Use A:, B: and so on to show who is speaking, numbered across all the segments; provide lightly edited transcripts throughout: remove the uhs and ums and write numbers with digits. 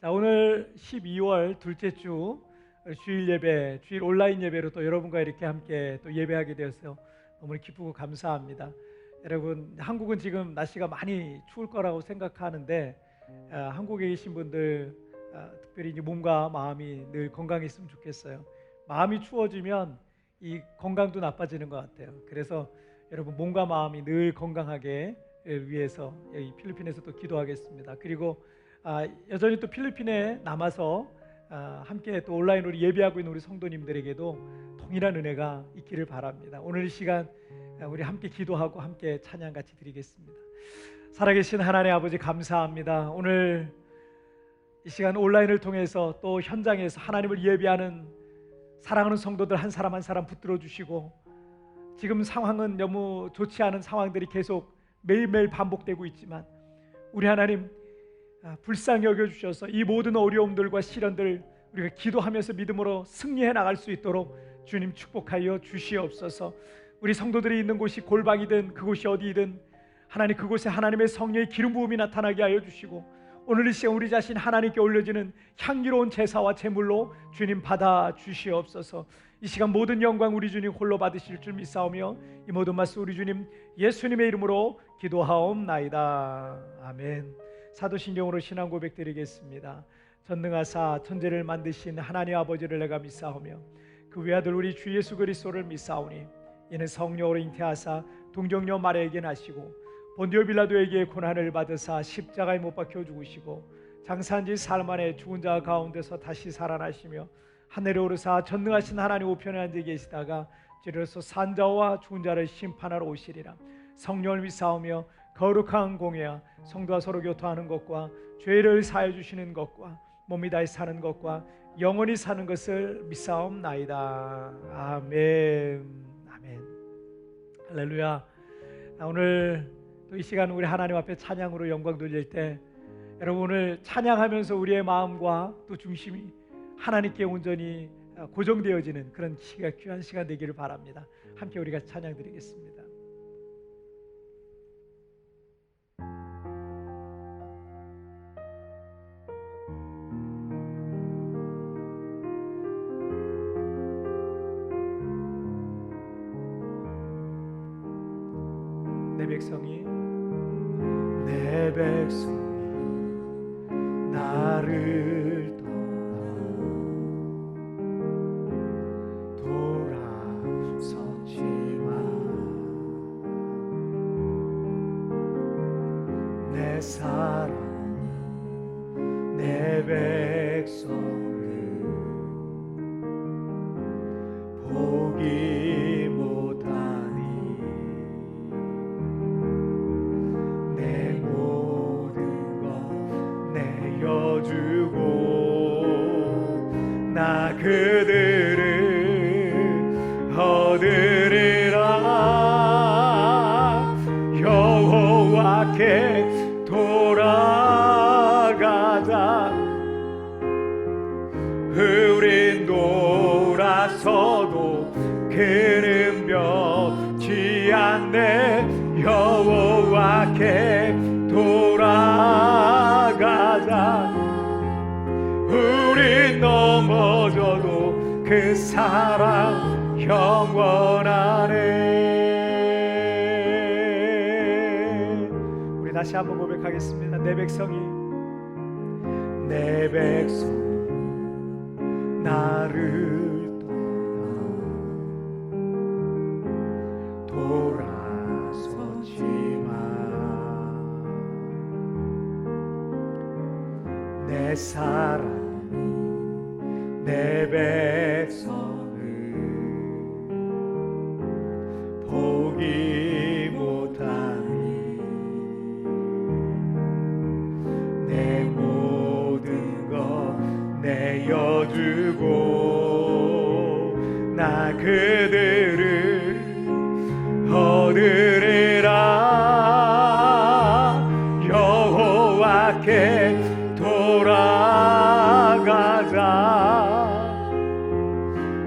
A: 자, 오늘 12월 둘째 주 주일 예배, 주일 온라인 예배로 또 여러분과 이렇게 함께 또 예배하게 되어서 너무 기쁘고 감사합니다. 여러분, 한국은 지금 날씨가 많이 추울 거라고 생각하는데 한국에 계신 분들 특별히 이제 몸과 마음이 늘 건강했으면 좋겠어요. 마음이 추워지면 이 건강도 나빠지는 것 같아요. 그래서 여러분 몸과 마음이 늘 건강하게 위해서 여기 필리핀에서 또 기도하겠습니다. 그리고 여전히 또 필리핀에 남아서 함께 또 온라인으로 예배하고 있는 우리 성도님들에게도 동일한 은혜가 있기를 바랍니다. 오늘 이 시간 우리 함께 기도하고 함께 찬양 같이 드리겠습니다. 살아계신 하나님 아버지 감사합니다. 오늘 이 시간 온라인을 통해서 또 현장에서 하나님을 예배하는 사랑하는 성도들 한 사람 한 사람 붙들어 주시고, 지금 상황은 너무 좋지 않은 상황들이 계속 매일매일 반복되고 있지만 우리 하나님 불쌍히 여겨주셔서 이 모든 어려움들과 시련들 우리가 기도하면서 믿음으로 승리해 나갈 수 있도록 주님 축복하여 주시옵소서. 우리 성도들이 있는 곳이 골방이든 그곳이 어디이든 하나님 그곳에 하나님의 성령의 기름 부음이 나타나게 하여 주시고, 오늘 이 시간 우리 자신 하나님께 올려지는 향기로운 제사와 제물로 주님 받아 주시옵소서. 이 시간 모든 영광 우리 주님 홀로 받으실 줄 믿사오며 이 모든 말씀 우리 주님 예수님의 이름으로 기도하옵나이다. 아멘. 사도신경으로 신앙 고백 드리겠습니다. 전능하사 천지를 만드신 하나님 아버지를 내가 믿사오며 그 외아들 우리 주 예수 그리스도를 믿사오니 이는 성령으로 잉태하사 동정녀 마리아에게 나시고 본디오 빌라도에게 고난을 받으사 십자가에 못 박혀 죽으시고 장사한 지 사흘 만에 죽은 자 가운데서 다시 살아나시며 하늘에 오르사 전능하신 하나님 우편에 앉아 계시다가 이르러서 산자와 죽은 자를 심판하러 오시리라. 성령을 믿사오며 거룩한 공예와 성도와 서로 교통하는 것과 죄를 사해 주시는 것과 몸이 다해 사는 것과 영원히 사는 것을 믿사옵나이다. 아멘. 아멘. 할렐루야. 오늘 또 이 시간 우리 하나님 앞에 찬양으로 영광 돌릴 때 여러분 오늘 찬양하면서 우리의 마음과 또 중심이 하나님께 온전히 고정되어지는 그런 귀한 시간 되기를 바랍니다. 함께 우리가 찬양 드리겠습니다. 내 백성이 나를 돌아섰지만 내 사랑 내 백성을 보기 못하니 내 모든 것 내어주고 나 그들을 얻으리라. 여호와께 돌아가자. 우린 돌아서도 그는 변치 않네. 여호와께 돌아가자. 우린 넘어져도 그 사랑 영원하네. 우리 다시 한번 고백하겠습니다. 내 백성이 나를 돌아섰지만 내 사랑 내 백성을 보기 못하니 내 모든 것 내어주고 나 그들을 얻으리라. 여호와께 돌아가자.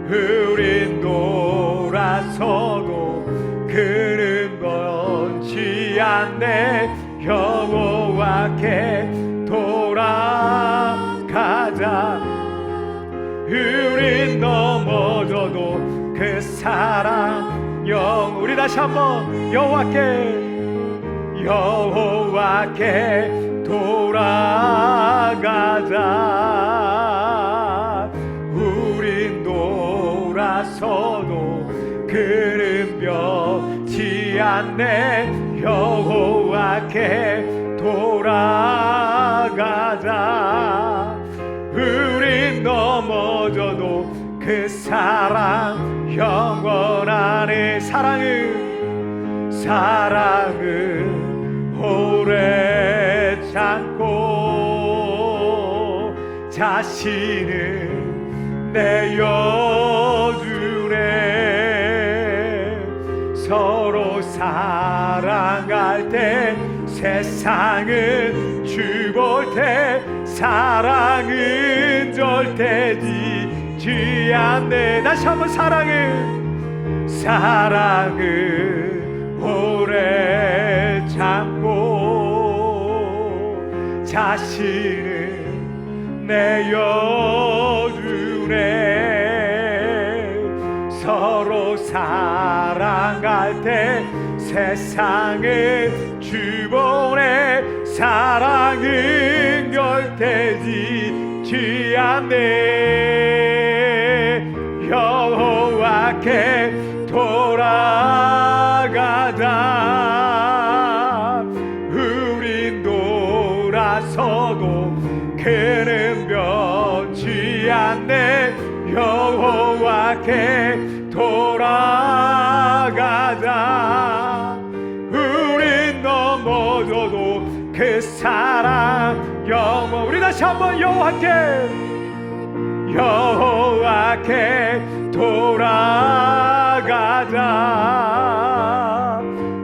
A: 우린 돌아서도 그는 변치 않네. 여호와께 돌아가자. 우린 넘어져도 그 사랑 우리 다시 한번 여호와께 돌아가자. 우린 돌아서도 그는 변치 않네. 여호와께 돌아가자. 우린 넘어져도 그 사랑 영원하네. 사랑은 오래 참고 자신을 내어주네. 서로 사랑할 때 세상은 죽을 때 사랑은 절대 지지 않네. 다시 한번 사랑은 오래 참고 자신을 내어주네. 서로 사랑할 때 세상을 주보내 사랑은 절대 지지 않네. 여호와께 돌아가자. 우린 돌아서도 그는 변치 않네. 여호와께 돌아가자. 우린 넘어져도 그 사랑 영원. 우리 다시 한번 여호와께 돌아가자.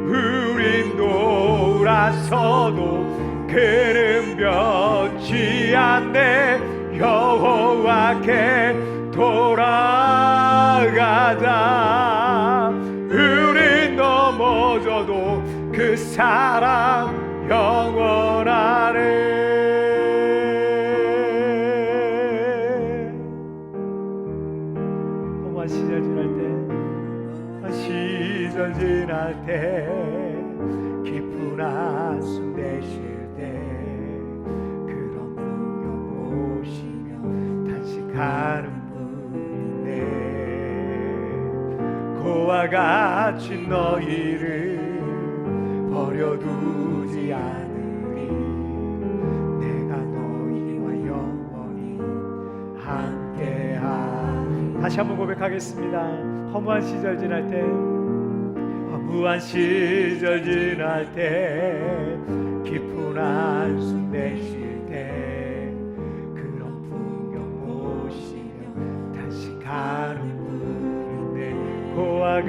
A: 우린 돌아서도 그는 변치 않네. 여호와께 돌아가자. 우린 넘어져도 그 사랑 영원하네. 시절 지날 때 깊은 한숨 내쉴 때 그런 풍경 보시며 단식하는 분인데 그와 같이 너희를 버려두지 않으리. 내가 너희와 영원히 함께하리. 다시 한번 고백하겠습니다. 허무한 시절 지날 때 깊은 한숨 내쉴 때 그런 풍경 보시며 단식하는 분인데 그와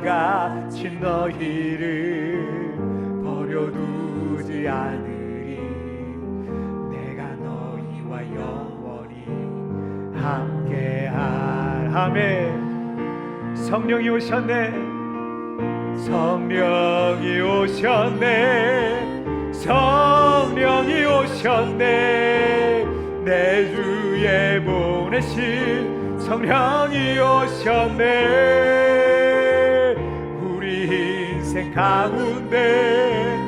A: 같이 너희를 버려두지 않으리. 내가 너희와 영원히 함께하리. 아멘. 성령이 오셨네. 성령이 오셨네. 내 주에 보내신 성령이 오셨네. 우리 인생 가운데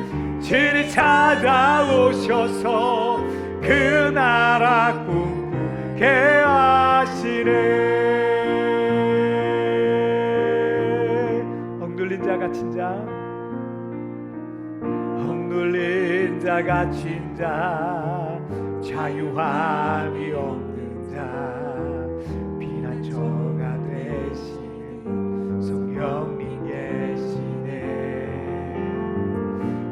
A: 진히 찾아오셔서 그 나라 꿈꾸게 하시네. 억눌린 자 갇힌 자 자유함이 없는 자 피난처가 되시는 성령님 계시네.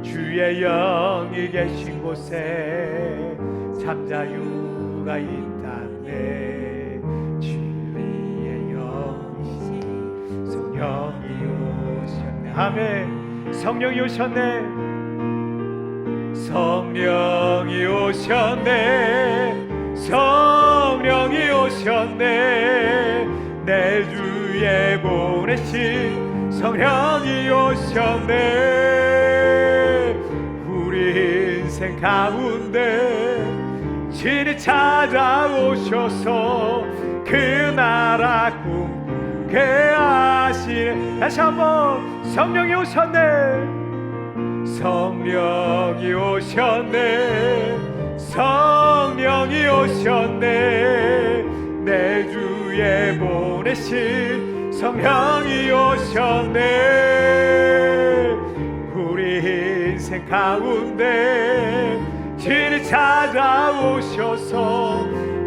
A: 주의 영이 계신 곳에 잠자유가 있다네. 진리의 영이신 성령이 오셨네. 아멘. 성령이 오셨네. 성령이 오셨네. 내 주에 보내신 성령이 오셨네. 우리 인생 가운데 주님 찾아오셔서 그 나라 꿈꾸게 하시네. 다시 한번 성령이 오셨네. 성령이 오셨네. 성령이 오셨네. 내 주에 보내신 성령이 오셨네. 우리 인생 가운데 주님 찾아오셔서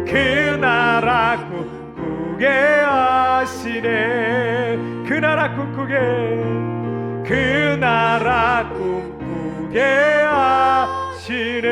A: 그 나라 꿈꾸게 하시네. 그 나라 꿈꾸게, 그 나라 꿈꾸게 하시네.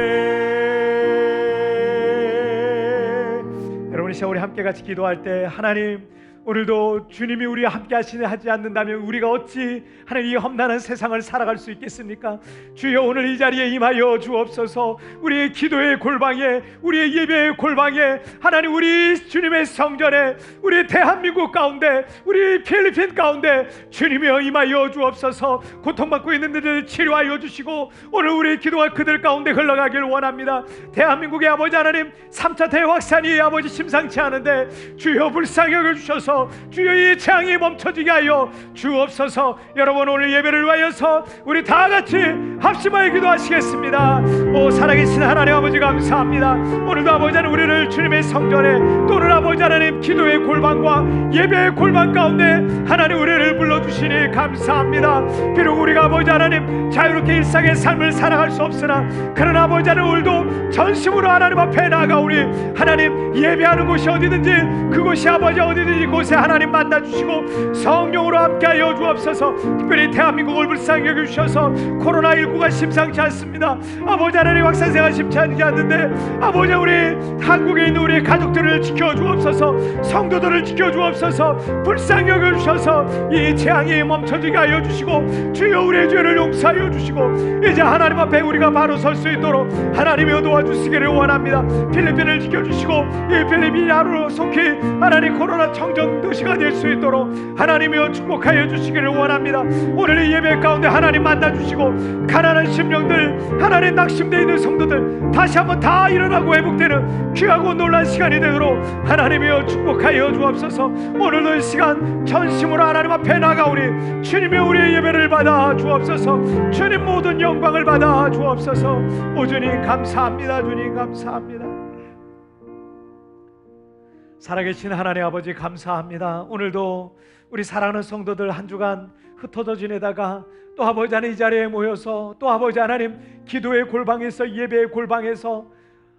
A: 여러분, 이 시간 우리 함께 같이 기도할 때, 하나님, 오늘도 주님이 우리와 함께 하지 않는다면 우리가 어찌 하나님 이 험난한 세상을 살아갈 수 있겠습니까? 주여, 오늘 이 자리에 임하여 주옵소서. 우리의 기도의 골방에, 우리의 예배의 골방에, 하나님 우리 주님의 성전에, 우리 대한민국 가운데, 우리 필리핀 가운데 주님이여 임하여 주옵소서. 고통받고 있는 이들을 치료하여 주시고 오늘 우리의 기도가 그들 가운데 흘러가길 원합니다. 대한민국의 아버지 하나님, 3차 대확산이 아버지 심상치 않은데 주여 불쌍히 여겨주셔서 주여 이 재앙이 멈춰지게 하여 주옵소서. 여러분, 오늘 예배를 위하여서 우리 다 같이 합심하여 기도하시겠습니다. 오 살아계신 하나님 아버지, 감사합니다. 오늘도 아버지 하나님 우리를 주님의 성전에, 또는 아버지 하나님 기도의 골방과 예배의 골방 가운데 하나님 우리를 불러주시니 감사합니다. 비록 우리가 아버지 하나님 자유롭게 일상의 삶을 살아갈 수 없으나, 그러나 아버지 하나님 오늘도 전심으로 하나님 앞에 나아가오니 하나님 예배하는 곳이 어디든지 그곳이 아버지 어디든지 곳에 하나님 만나주시고 성령으로 함께하여 주옵소서. 특별히 대한민국을 불쌍히 여겨주셔서 코로나19가 심상치 않습니다. 아버지 하나님 확산세가 심상치 않는데 아버지 우리 한국에 있는 우리 가족들을 지켜주옵소서. 성도들을 지켜주옵소서. 불쌍히 여겨주셔서 이 재앙이 멈춰지게 하여 주시고 주여 우리의 죄를 용서하여 주시고 이제 하나님 앞에 우리가 바로 설 수 있도록 하나님이 도와주시기를 원합니다. 필리핀을 지켜주시고 이 필리핀이 하루 속히 하나님 코로나 청정 도시가 될 수 있도록 하나님이여 축복하여 주시기를 원합니다. 오늘 이 예배 가운데 하나님 만나주시고 가난한 심령들, 하나님 낙심되어 있는 성도들 다시 한번 다 일어나고 회복되는 귀하고 놀란 시간이 되도록 하나님이여 축복하여 주옵소서. 오늘도 이 시간 전심으로 하나님 앞에 나가오니 주님이 우리의 예배를 받아 주옵소서. 주님 모든 영광을 받아 주옵소서. 오 주님 감사합니다. 주님 감사합니다. 살아계신 하나님 아버지 감사합니다. 오늘도 우리 사랑하는 성도들 한 주간 흩어져 지내다가 또 아버지 하나님 이 자리에 모여서 또 아버지 하나님 기도의 골방에서 예배의 골방에서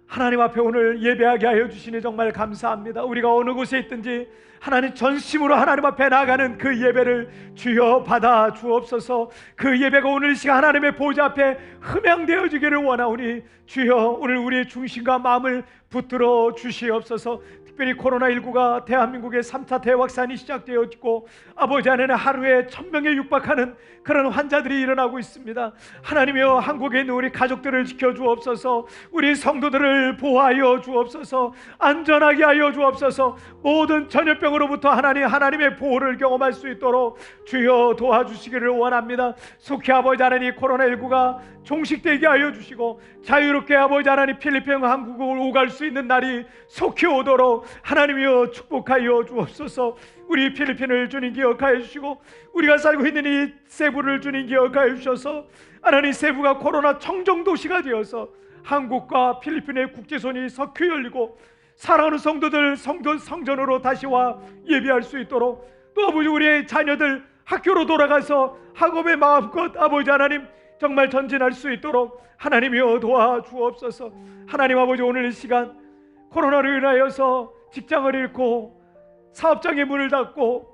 A: 하나님 앞에 오늘 예배하게 하여 주시니 정말 감사합니다. 우리가 어느 곳에 있든지 하나님 전심으로 하나님 앞에 나아가는 그 예배를 주여 받아 주옵소서. 그 예배가 오늘 이 시간 하나님의 보좌 앞에 흠양되어지기를 원하오니 주여 오늘 우리의 중심과 마음을 붙들어 주시옵소서. 특별히 코로나19가 대한민국의 3차 대확산이 시작되었고 아버지 하나님 하루에 1000명에 육박하는 그런 환자들이 일어나고 있습니다. 하나님이여 한국에 있는 우리 가족들을 지켜주옵소서. 우리 성도들을 보호하여 주옵소서. 안전하게 하여 주옵소서. 모든 전염병으로부터 하나님의 보호를 경험할 수 있도록 주여 도와주시기를 원합니다. 속히 아버지 하나님 코로나19가 종식되게 하여 주시고 자유롭게 아버지 하나님 필리핀 한국을 오갈 수 있는 날이 속히 오도록 하나님이여 축복하여 주옵소서. 우리 필리핀을 주님 기억하여 주시고 우리가 살고 있는 이 세부를 주님 기억하여 주셔서 하나님 세부가 코로나 청정도시가 되어서 한국과 필리핀의 국제선이 석큐 열리고 사랑하는 성도들 성전으로 다시 와 예배할 수 있도록 또 아버지 우리의 자녀들 학교로 돌아가서 학업의 마음껏 아버지 하나님 정말 전진할 수 있도록 하나님이여 도와주옵소서. 하나님 아버지 오늘 이 시간 코로나로 인하여서 직장을 잃고 사업장의 문을 닫고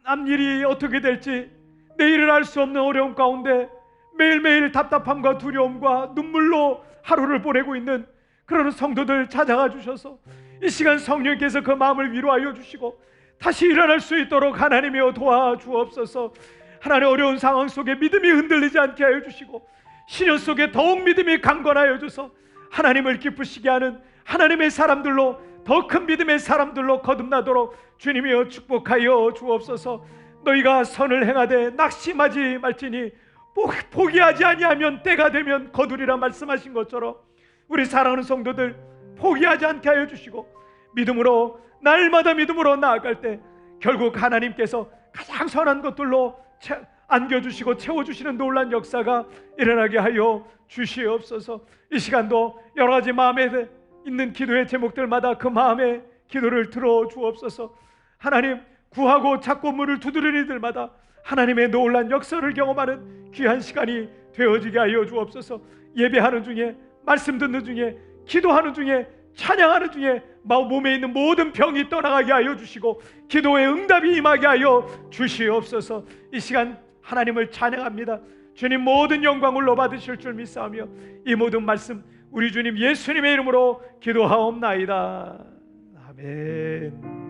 A: 앞일이 어떻게 될지 내일을 알 수 없는 어려움 가운데 매일매일 답답함과 두려움과 눈물로 하루를 보내고 있는 그런 성도들 찾아가 주셔서 이 시간 성령께서 그 마음을 위로하여 주시고 다시 일어날 수 있도록 하나님이여 도와주옵소서. 하나님 어려운 상황 속에 믿음이 흔들리지 않게 하여 주시고 시련 속에 더욱 믿음이 강건하여 줘서 하나님을 기쁘시게 하는 하나님의 사람들로 더 큰 믿음의 사람들로 거듭나도록 주님이여 축복하여 주옵소서. 너희가 선을 행하되 낙심하지 말지니 포기하지 아니하면 때가 되면 거두리라 말씀하신 것처럼 우리 사랑하는 성도들 포기하지 않게 하여 주시고, 믿음으로 날마다 믿음으로 나아갈 때 결국 하나님께서 가장 선한 것들로 안겨주시고 채워주시는 놀라운 역사가 일어나게 하여 주시옵소서. 이 시간도 여러 가지 마음에 있는 기도의 제목들마다 그 마음의 기도를 들어주옵소서. 하나님, 구하고 찾고 문을 두드리는 이들마다 하나님의 놀라운 역사를 경험하는 귀한 시간이 되어지게 하여 주옵소서. 예배하는 중에, 말씀 듣는 중에, 기도하는 중에, 찬양하는 중에 몸에 있는 모든 병이 떠나가게 하여 주시고 기도의 응답이 임하게 하여 주시옵소서. 이 시간 하나님을 찬양합니다. 주님 모든 영광을 받으실 줄 믿사오며 이 모든 말씀 우리 주님 예수님의 이름으로 기도하옵나이다. 아멘.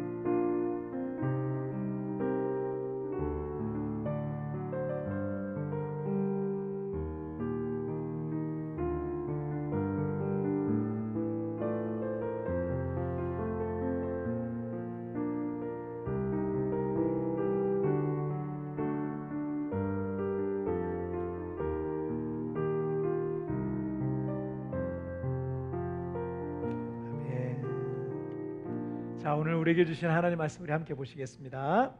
A: 자, 오늘 우리에게 주신 하나님 말씀 우리 함께 보시겠습니다.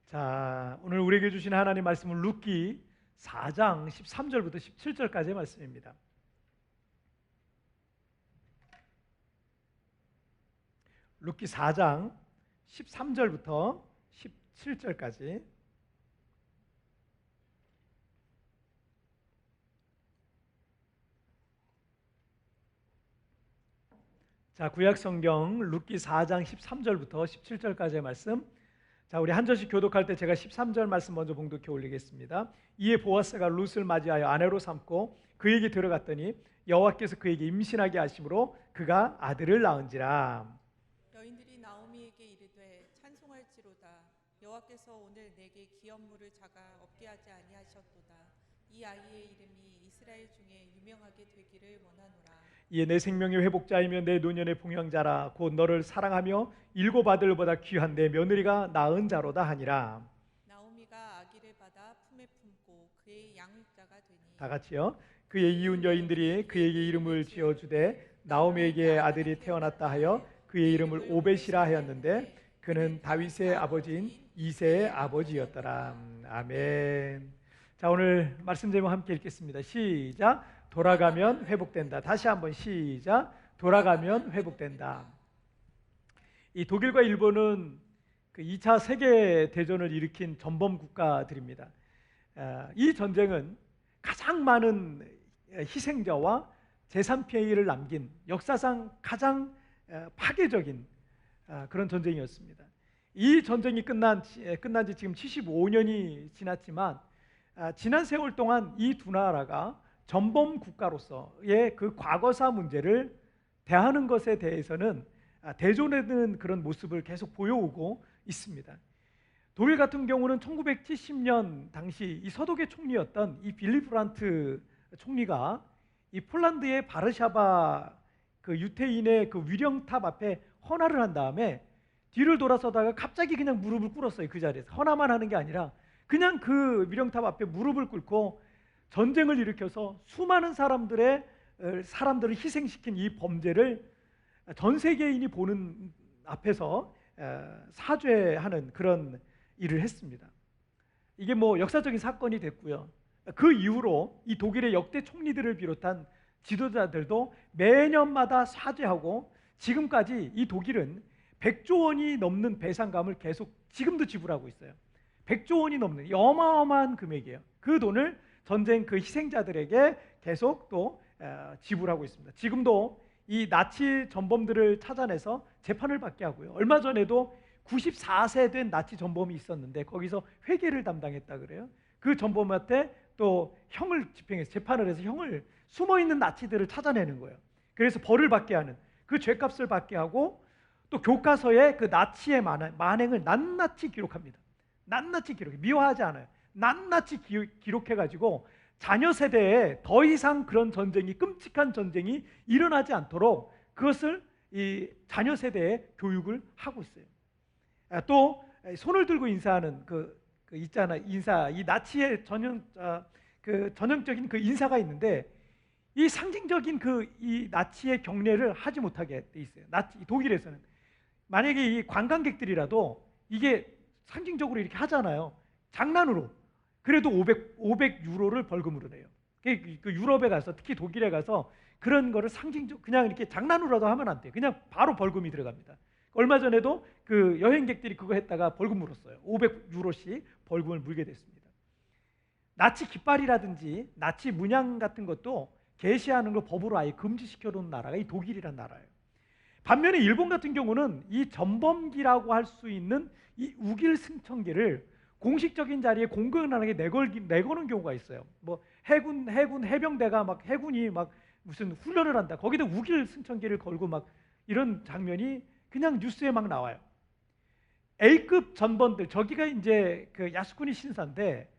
A: 자, 오늘 우리에게 주신 하나님 말씀은 룻기 4장 13절부터 17절까지의 말씀입니다. 룻기 4장 13절부터 17절까지. 자, 구약 성경 룻기 4장 13절부터 17절까지의 말씀. 자, 우리 한 절씩 교독할 때 제가 13절 말씀 먼저 봉독해 올리겠습니다. 이에 보아스가 룻을 맞이하여 아내로 삼고 그에게 들어갔더니 여호와께서 그에게 임신하게 하심으로 그가 아들을 낳은지라.
B: 여인들이 나오미에게 이르되 찬송할지로다. 여호와께서 오늘 내게 기업물을 자가 없게 하지 아니하셨도다. 이 아이의 이름이 이스라엘 중에 유명하게 되기를 원하노라.
A: 이에 내 생명의 회복자이며 내 노년의 봉양자라. 곧 너를 사랑하며 일곱 아들보다 귀한 내 며느리가 낳은 자로다 하니라.
B: 나오미가 아기를 받아 품에 품고 그의 양육자가 되니.
A: 다 같이요. 그의 이웃 여인들이 그에게 이름을 지어주되 나오미에게 아들이 태어났다 하여 그의 이름을 오벳이라 하였는데 그는 다윗의 아버지인 이새의 아버지였더라. 아멘. 자, 오늘 말씀 제목 함께 읽겠습니다. 시작. 돌아가면 회복된다. 다시 한번 시작. 돌아가면 회복된다. 이 독일과 일본은 그 2차 세계 대전을 일으킨 전범 국가들입니다. 이 전쟁은 가장 많은 희생자와 재산 피해를 남긴 역사상 가장 파괴적인 그런 전쟁이었습니다. 이 전쟁이 끝난 지 지금 75년이 지났지만 지난 세월 동안 이 두 나라가 전범 국가로서의 그 과거사 문제를 대하는 것에 대해서는 대조되는 그런 모습을 계속 보여오고 있습니다. 독일 같은 경우는 1970년 당시 이 서독의 총리였던 이 빌리 브란트 총리가 이 폴란드의 바르샤바 그 유태인의 그 위령탑 앞에 헌화를 한 다음에 뒤를 돌아서다가 갑자기 그냥 무릎을 꿇었어요. 그 자리에서 헌화만 하는 게 아니라 그냥 그 위령탑 앞에 무릎을 꿇고 전쟁을 일으켜서 수많은 사람들을 희생시킨 이 범죄를 전 세계인이 보는 앞에서 사죄하는 그런 일을 했습니다. 이게 뭐 역사적인 사건이 됐고요. 그 이후로 이 독일의 역대 총리들을 비롯한 지도자들도 매년마다 사죄하고 지금까지 이 독일은 100조 원이 넘는 배상금을 계속 지금도 지불하고 있어요. 100조 원이 넘는 어마어마한 금액이에요. 그 돈을 전쟁 그 희생자들에게 계속 또 지불하고 있습니다. 지금도 이 나치 전범들을 찾아내서 재판을 받게 하고요. 얼마 전에도 94세 된 나치 전범이 있었는데 거기서 회계를 담당했다 그래요. 그 전범한테 또 형을 집행해서 재판을 해서 형을 숨어있는 나치들을 찾아내는 거예요. 그래서 벌을 받게 하는 그 죄값을 받게 하고 또 교과서에 그 나치의 만행을 낱낱이 기록합니다. 낱낱이 기록해, 미화하지 않아요. 낱낱이 기록해가지고 자녀 세대에 더 이상 그런 전쟁이, 끔찍한 전쟁이 일어나지 않도록 그것을 이 자녀 세대에 교육을 하고 있어요. 또 손을 들고 인사하는 그 있잖아, 인사, 이 나치의 전형 그 전형적인 그 인사가 있는데 이 상징적인 이 나치의 경례를 하지 못하게 돼 있어요. 독일에서는 만약에 이 관광객들이라도 이게 상징적으로 이렇게 하잖아요. 장난으로. 그래도 500 유로를 벌금으로 내요. 그 유럽에 가서 특히 독일에 가서 그런 거를 상징적 그냥 이렇게 장난으로라도 하면 안 돼요. 그냥 바로 벌금이 들어갑니다. 얼마 전에도 그 여행객들이 그거 했다가 벌금 물었어요. 500 유로씩 벌금을 물게 됐습니다. 나치 깃발이라든지 나치 문양 같은 것도 게시하는 걸 법으로 아예 금지시켜 놓은 나라가 이 독일이란 나라예요. 반면에 일본 같은 경우는 이 전범기라고 할 수 있는 이 우길 승천기를 공식적인 자리에 공공연하게 내거는 경우가 있어요. 뭐 해군 해병대가 막 해군이 막 무슨 훈련을 한다. 거기다 우길 승천기를 걸고 막 이런 장면이 그냥 뉴스에 막 나와요. A급 전범들, 저기가 이제 그 야스쿠니 신사인데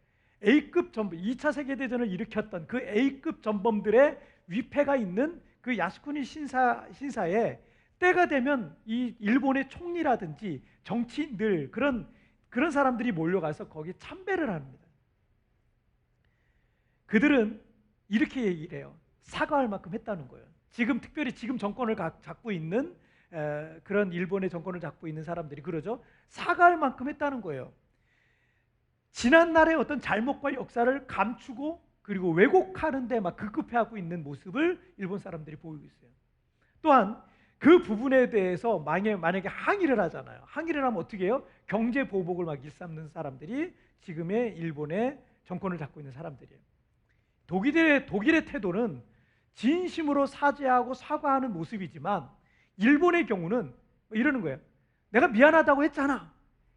A: A급 전범, 2차 세계대전을 일으켰던 그 A급 전범들의 위패가 있는 그 야스쿠니 신사에 때가 되면 이 일본의 총리라든지 정치인들 그런 사람들이 몰려가서 거기 참배를 합니다. 그들은 이렇게 얘기를 해요. 사과할 만큼 했다는 거예요. 특별히 지금 정권을 잡고 있는 그런 일본의 정권을 잡고 있는 사람들이 그러죠. 사과할 만큼 했다는 거예요. 지난날의 어떤 잘못과 역사를 감추고 그리고 왜곡하는 데 막 급급해하고 있는 모습을 일본 사람들이 보이고 있어요. 또한 그 부분에 대해서 만약에 항의를 하잖아요. 항의를 하면 어떻게 해요? 경제 보복을 막 일삼는 사람들이 지금의 일본의 정권을 잡고 있는 사람들이에요. 독일의 태도는 진심으로 사죄하고 사과하는 모습이지만 일본의 경우는 이러는 거예요. 내가 미안하다고 했잖아.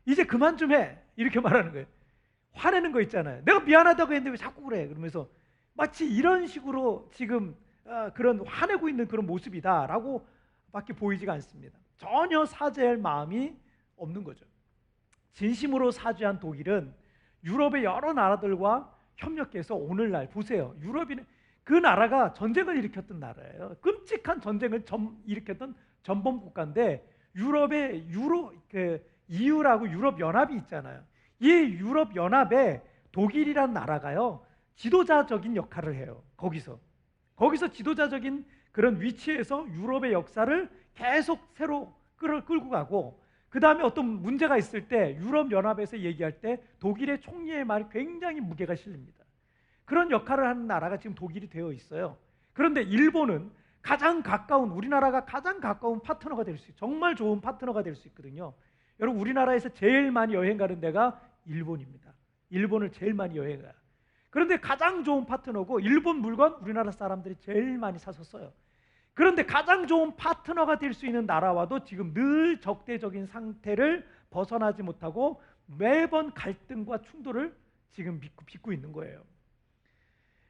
A: 이제 그만 좀 해. 이렇게 말하는 거예요. 화내는 거 있잖아요. 내가 미안하다고 했는데 왜 자꾸 그래? 그러면서 마치 이런 식으로 지금 그런 화내고 있는 그런 모습이다라고 밖에 보이지가 않습니다. 전혀 사죄할 마음이 없는 거죠. 진심으로 사죄한 독일은 유럽의 여러 나라들과 협력해서 오늘날 보세요. 유럽이 그 나라가 전쟁을 일으켰던 나라예요. 끔찍한 전쟁을 일으켰던 전범 국가인데 유럽의 EU라고 유럽 연합이 있잖아요. 이 유럽 연합에 독일이란 나라가요 지도자적인 역할을 해요. 거기서 지도자적인 그런 위치에서 유럽의 역사를 계속 새로 끌고 가고 그 다음에 어떤 문제가 있을 때 유럽 연합에서 얘기할 때 독일의 총리의 말이 굉장히 무게가 실립니다. 그런 역할을 하는 나라가 지금 독일이 되어 있어요. 그런데 일본은 우리나라가 가장 가까운 파트너가 될 수 있어요. 정말 좋은 파트너가 될 수 있거든요. 여러분 우리나라에서 제일 많이 여행 가는 데가 일본입니다. 일본을 제일 많이 여행 가요. 그런데 가장 좋은 파트너고 일본 물건 우리나라 사람들이 제일 많이 사서 써요. 그런데 가장 좋은 파트너가 될 수 있는 나라와도 지금 늘 적대적인 상태를 벗어나지 못하고 매번 갈등과 충돌을 지금 빚고 있는 거예요.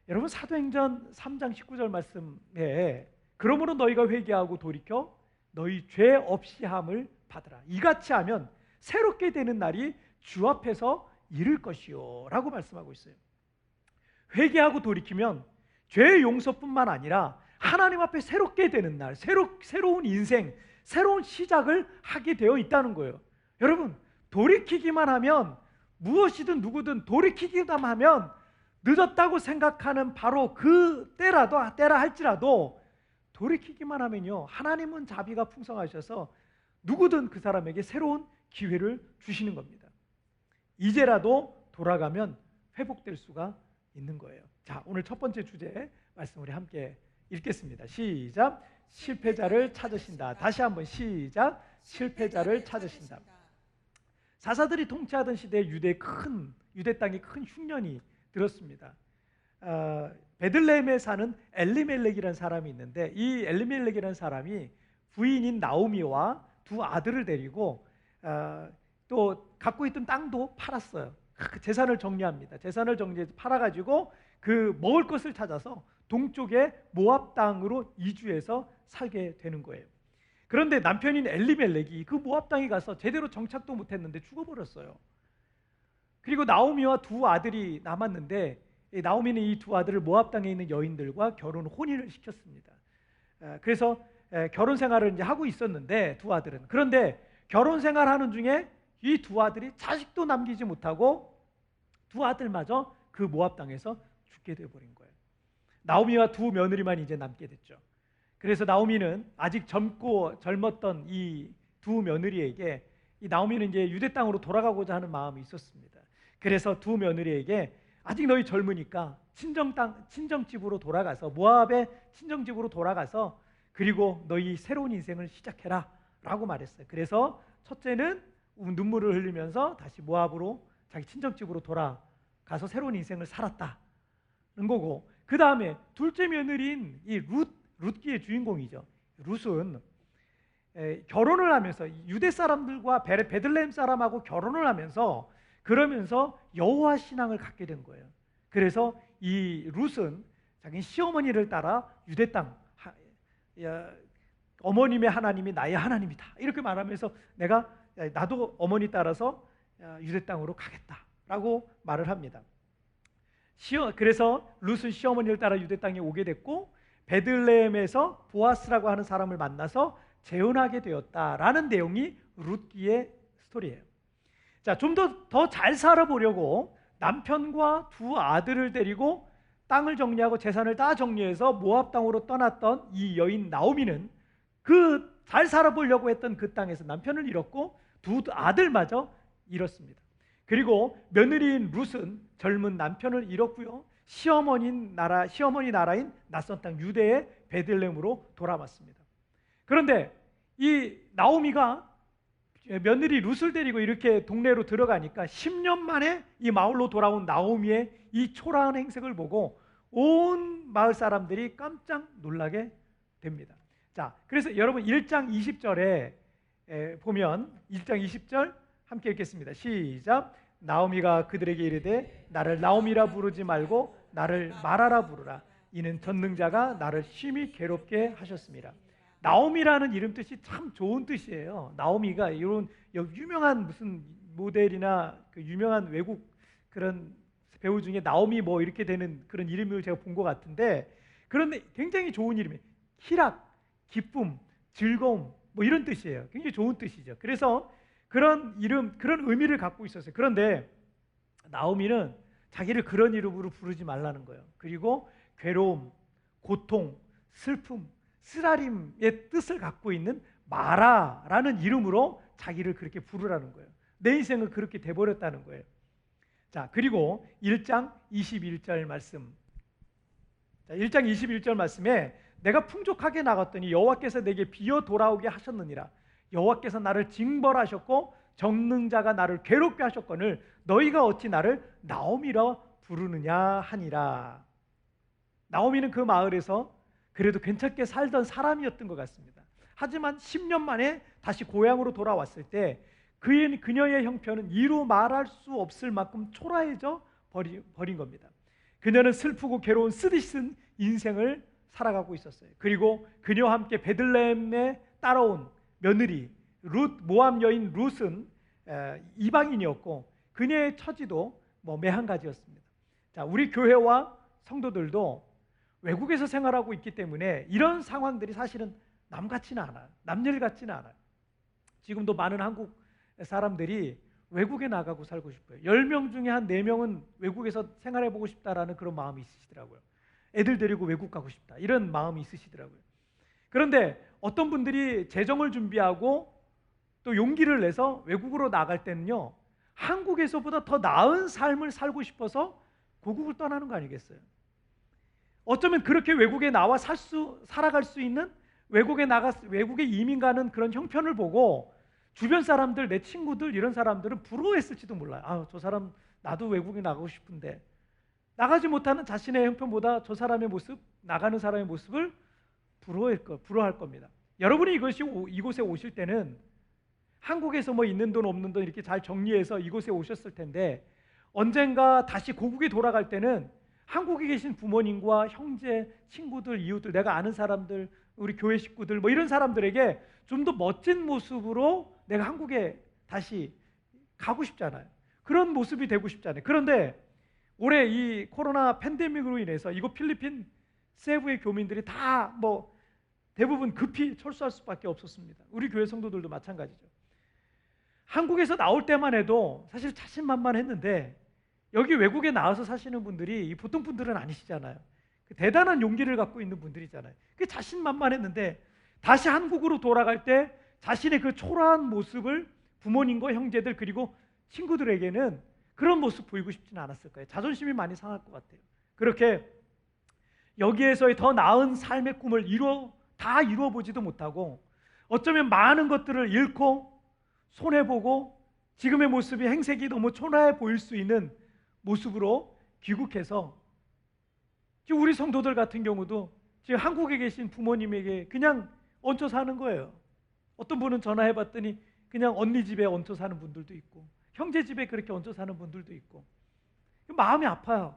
A: 여러분 사도행전 3장 19절 말씀에 그러므로 너희가 회개하고 돌이켜 너희 죄 없이 함을 받으라. 이같이 하면 새롭게 되는 날이 주 앞에서 이를 것이요 라고 말씀하고 있어요. 회개하고 돌이키면 죄의 용서뿐만 아니라 하나님 앞에 새롭게 되는 날, 새로운 인생, 새로운 시작을 하게 되어 있다는 거예요. 여러분 돌이키기만 하면 무엇이든 누구든 돌이키기만 하면 늦었다고 생각하는 바로 그 때라 할지라도 돌이키기만 하면요 하나님은 자비가 풍성하셔서 누구든 그 사람에게 새로운 기회를 주시는 겁니다. 이제라도 돌아가면 회복될 수가 있는 거예요. 자, 오늘 첫 번째 주제 말씀 우리 함께 읽겠습니다. 시작. 실패자를 찾으신다. 다시 한번 시작. 실패자를 찾으신다. 사사들이 통치하던 시대에 유대 땅에 큰 흉년이 들었습니다. 베들레헴에 사는 엘리멜렉이라는 사람이 있는데 이 엘리멜렉이라는 사람이 부인인 나오미와 두 아들을 데리고 또 갖고 있던 땅도 팔았어요. 재산을 정리합니다. 재산을 정리해서 팔아가지고 그 먹을 것을 찾아서 동쪽의 모압 땅으로 이주해서 살게 되는 거예요. 그런데 남편인 엘리멜렉이 그 모압 땅에 가서 제대로 정착도 못했는데 죽어버렸어요. 그리고 나오미와 두 아들이 남았는데 나오미는 이 두 아들을 모압 땅에 있는 여인들과 혼인을 시켰습니다. 그래서 결혼 생활을 이제 하고 있었는데 두 아들은 그런데 결혼 생활하는 중에 이 두 아들이 자식도 남기지 못하고 두 아들마저 그 모압 땅에서 죽게 되어버린 거예요. 나오미와 두 며느리만 이제 남게 됐죠. 그래서 나오미는 아직 젊었던 이 두 며느리에게, 이 나오미는 이제 유대 땅으로 돌아가고자 하는 마음이 있었습니다. 그래서 두 며느리에게 아직 너희 젊으니까 친정집으로 돌아가서, 모압의 친정집으로 돌아가서 그리고 너희 새로운 인생을 시작해라 라고 말했어요. 그래서 첫째는 눈물을 흘리면서 다시 모압으로, 자기 친정집으로 돌아가서 새로운 인생을 살았다는 거고, 그 다음에 둘째 며느리인 이 룻기의 주인공이죠. 룻은 결혼을 하면서 유대 사람들과 베들레헴 사람하고 결혼을 하면서, 그러면서 여호와 신앙을 갖게 된 거예요. 그래서 이 룻은 자기 시어머니를 따라 유대 땅, 어머님의 하나님이 나의 하나님이다 이렇게 말하면서 나도 어머니 따라서 유대 땅으로 가겠다라고 말을 합니다. 그래서 룻은 시어머니를 따라 유대 땅에 오게 됐고, 베들레헴에서 보아스라고 하는 사람을 만나서 재혼하게 되었다라는 내용이 룻기의 스토리예요. 자, 좀 더 잘 살아보려고 남편과 두 아들을 데리고 땅을 정리하고 재산을 다 정리해서 모압 땅으로 떠났던 이 여인 나오미는 그 잘 살아보려고 했던 그 땅에서 남편을 잃었고 두 아들마저 잃었습니다. 그리고 며느리인 룻은 젊은 남편을 잃었고요, 시어머니 나라인 낯선 땅 유대의 베들레헴으로 돌아왔습니다. 그런데 이 나오미가 며느리 룻을 데리고 이렇게 동네로 들어가니까 10년 만에 이 마을로 돌아온 나오미의 이 초라한 행색을 보고 온 마을 사람들이 깜짝 놀라게 됩니다. 자, 그래서 여러분 1장 20절에 보면 1장 20절 함께 읽겠습니다. 시작. 나오미가 그들에게 이르되 나를 나오미라 부르지 말고 나를 마라라 부르라. 이는 전능자가 나를 심히 괴롭게 하셨습니다. 나오미라는 이름 뜻이 참 좋은 뜻이에요. 나오미가 이런 유명한 무슨 모델이나 그 유명한 외국 그런 배우 중에 나오미 뭐 이렇게 되는 그런 이름을 제가 본 것 같은데, 그런데 굉장히 좋은 이름이에요. 희락, 기쁨, 즐거움 뭐 이런 뜻이에요. 굉장히 좋은 뜻이죠. 그래서 그런 이름, 그런 의미를 갖고 있었어요. 그런데 나오미는 자기를 그런 이름으로 부르지 말라는 거예요. 그리고 괴로움, 고통, 슬픔, 쓰라림의 뜻을 갖고 있는 마라라는 이름으로 자기를 그렇게 부르라는 거예요. 내 인생은 그렇게 돼버렸다는 거예요. 자, 그리고 1장 21절 말씀. 자, 1장 21절 말씀에 내가 풍족하게 나갔더니 여호와께서 내게 비어 돌아오게 하셨느니라. 여호와께서 나를 징벌하셨고 전능자가 나를 괴롭게 하셨거늘 너희가 어찌 나를 나오미라 부르느냐 하니라. 나오미는 그 마을에서 그래도 괜찮게 살던 사람이었던 것 같습니다. 하지만 10년 만에 다시 고향으로 돌아왔을 때 그녀의 형편은 이루 말할 수 없을 만큼 초라해져 버린 겁니다. 그녀는 슬프고 괴로운 쓰디쓴 인생을 살아가고 있었어요. 그리고 그녀와 함께 베들레헴에 따라온 며느리 모압 여인 룻은 이방인이었고 그녀의 처지도 매한가지였습니다. 자, 우리 교회와 성도들도 외국에서 생활하고 있기 때문에 이런 상황들이 사실은 남같지는 않아요. 남일 같지는 않아요. 지금도 많은 한국 사람들이 외국에 나가고 살고 싶어요. 10명 중에 한 4명은 외국에서 생활해보고 싶다라는 그런 마음이 있으시더라고요. 애들 데리고 외국 가고 싶다 이런 마음이 있으시더라고요. 그런데 어떤 분들이 재정을 준비하고 또 용기를 내서 외국으로 나갈 때는요, 한국에서보다 더 나은 삶을 살고 싶어서 고국을 떠나는 거 아니겠어요? 어쩌면 그렇게 외국에 나와 살아갈 수 있는 외국에 이민 가는 그런 형편을 보고 주변 사람들, 내 친구들 이런 사람들은 부러워했을지도 몰라요. 아, 저 사람 나도 외국에 나가고 싶은데 나가지 못하는 자신의 형편보다 저 사람의 모습, 나가는 사람의 모습을 부러워할 겁니다. 여러분이 이곳에 오실 때는 한국에서 있는 돈 없는 돈 이렇게 잘 정리해서 이곳에 오셨을 텐데 언젠가 다시 고국에 돌아갈 때는 한국에 계신 부모님과 형제, 친구들, 이웃들, 내가 아는 사람들, 우리 교회 식구들 이런 사람들에게 좀 더 멋진 모습으로 내가 한국에 다시 가고 싶잖아요. 그런 모습이 되고 싶잖아요. 그런데 올해 이 코로나 팬데믹으로 인해서 이곳 필리핀 세부의 교민들이 다 대부분 급히 철수할 수밖에 없었습니다. 우리 교회 성도들도 마찬가지죠. 한국에서 나올 때만 해도 사실 자신만만했는데 여기 외국에 나와서 사시는 분들이 보통 분들은 아니시잖아요. 대단한 용기를 갖고 있는 분들이잖아요. 그 자신만만했는데 다시 한국으로 돌아갈 때 자신의 그 초라한 모습을 부모님과 형제들 그리고 친구들에게는 그런 모습 보이고 싶지는 않았을 거예요. 자존심이 많이 상할 것 같아요. 그렇게 여기에서의 더 나은 삶의 꿈을 다 이루어보지도 못하고 어쩌면 많은 것들을 잃고 손해보고 지금의 모습이 행색이 너무 초라해 보일 수 있는 모습으로 귀국해서 지금 우리 성도들 같은 경우도 지금 한국에 계신 부모님에게 그냥 얹혀 사는 거예요. 어떤 분은 전화해봤더니 그냥 언니 집에 얹혀 사는 분들도 있고 형제 집에 그렇게 얹혀 사는 분들도 있고 마음이 아파요.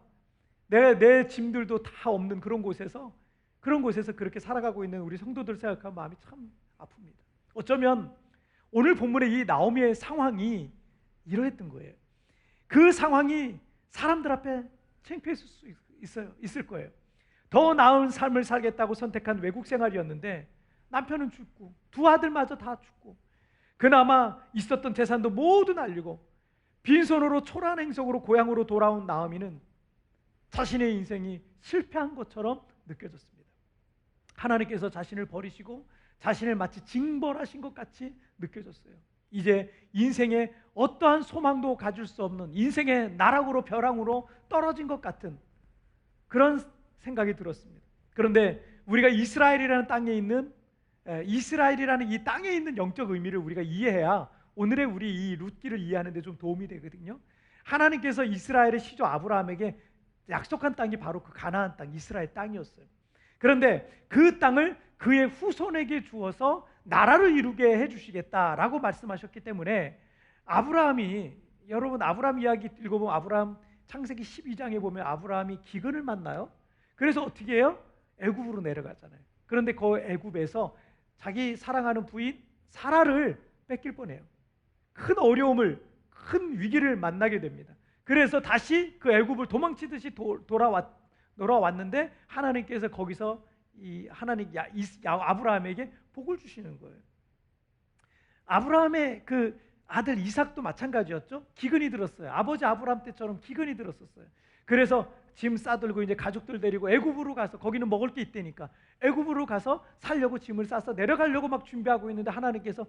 A: 내 짐들도 다 없는 그런 곳에서 그렇게 살아가고 있는 우리 성도들 생각하면 마음이 참 아픕니다. 어쩌면 오늘 본문의 이 나오미의 상황이 이러했던 거예요. 그 상황이 사람들 앞에 창피했을 수 있을 거예요. 더 나은 삶을 살겠다고 선택한 외국 생활이었는데 남편은 죽고 두 아들마저 다 죽고 그나마 있었던 재산도 모두 날리고 빈손으로 초라한 행성으로 고향으로 돌아온 나오미는 자신의 인생이 실패한 것처럼 느껴졌습니다. 하나님께서 자신을 버리시고 자신을 마치 징벌하신 것 같이 느껴졌어요. 이제 인생에 어떠한 소망도 가질 수 없는 인생의 나락으로 벼랑으로 떨어진 것 같은 그런 생각이 들었습니다. 그런데 우리가 이스라엘이라는 이 땅에 있는 영적 의미를 우리가 이해해야 오늘의 우리 이 룻기를 이해하는 데 좀 도움이 되거든요. 하나님께서 이스라엘의 시조 아브라함에게 약속한 땅이 바로 그 가나안 땅, 이스라엘 땅이었어요. 그런데 그 땅을 그의 후손에게 주어서 나라를 이루게 해주시겠다라고 말씀하셨기 때문에 여러분 아브라함 이야기 읽어보면 아브라함 창세기 12장에 보면 아브라함이 기근을 만나요. 그래서 어떻게 해요? 애굽으로 내려가잖아요. 그런데 그 애굽에서 자기 사랑하는 부인 사라를 뺏길 뻔해요. 큰 어려움을, 큰 위기를 만나게 됩니다. 그래서 다시 그 애굽을 도망치듯이 돌아왔는데 하나님께서 거기서 아브라함에게 복을 주시는 거예요. 아브라함의 그 아들 이삭도 마찬가지였죠. 기근이 들었어요. 아버지 아브라함 때처럼 기근이 들었었어요. 그래서 짐 싸들고 이제 가족들 데리고 애굽으로 가서 거기는 먹을 게 있다니까 애굽으로 가서 살려고 짐을 싸서 내려가려고 막 준비하고 있는데 하나님께서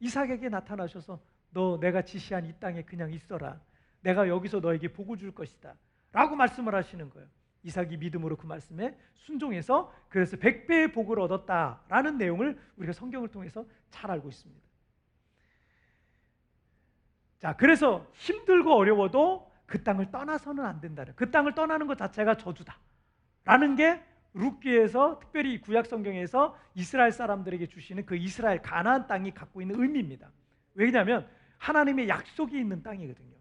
A: 이삭에게 나타나셔서 너 내가 지시한 이 땅에 그냥 있어라. 내가 여기서 너에게 복을 줄 것이다 라고 말씀을 하시는 거예요. 이삭이 믿음으로 그 말씀에 순종해서 그래서 100배의 복을 얻었다라는 내용을 우리가 성경을 통해서 잘 알고 있습니다. 자, 그래서 힘들고 어려워도 그 땅을 떠나서는 안 된다는, 그 땅을 떠나는 것 자체가 저주다 라는 게 룻기에서 특별히 구약 성경에서 이스라엘 사람들에게 주시는 그 이스라엘 가나안 땅이 갖고 있는 의미입니다. 왜냐하면 하나님의 약속이 있는 땅이거든요.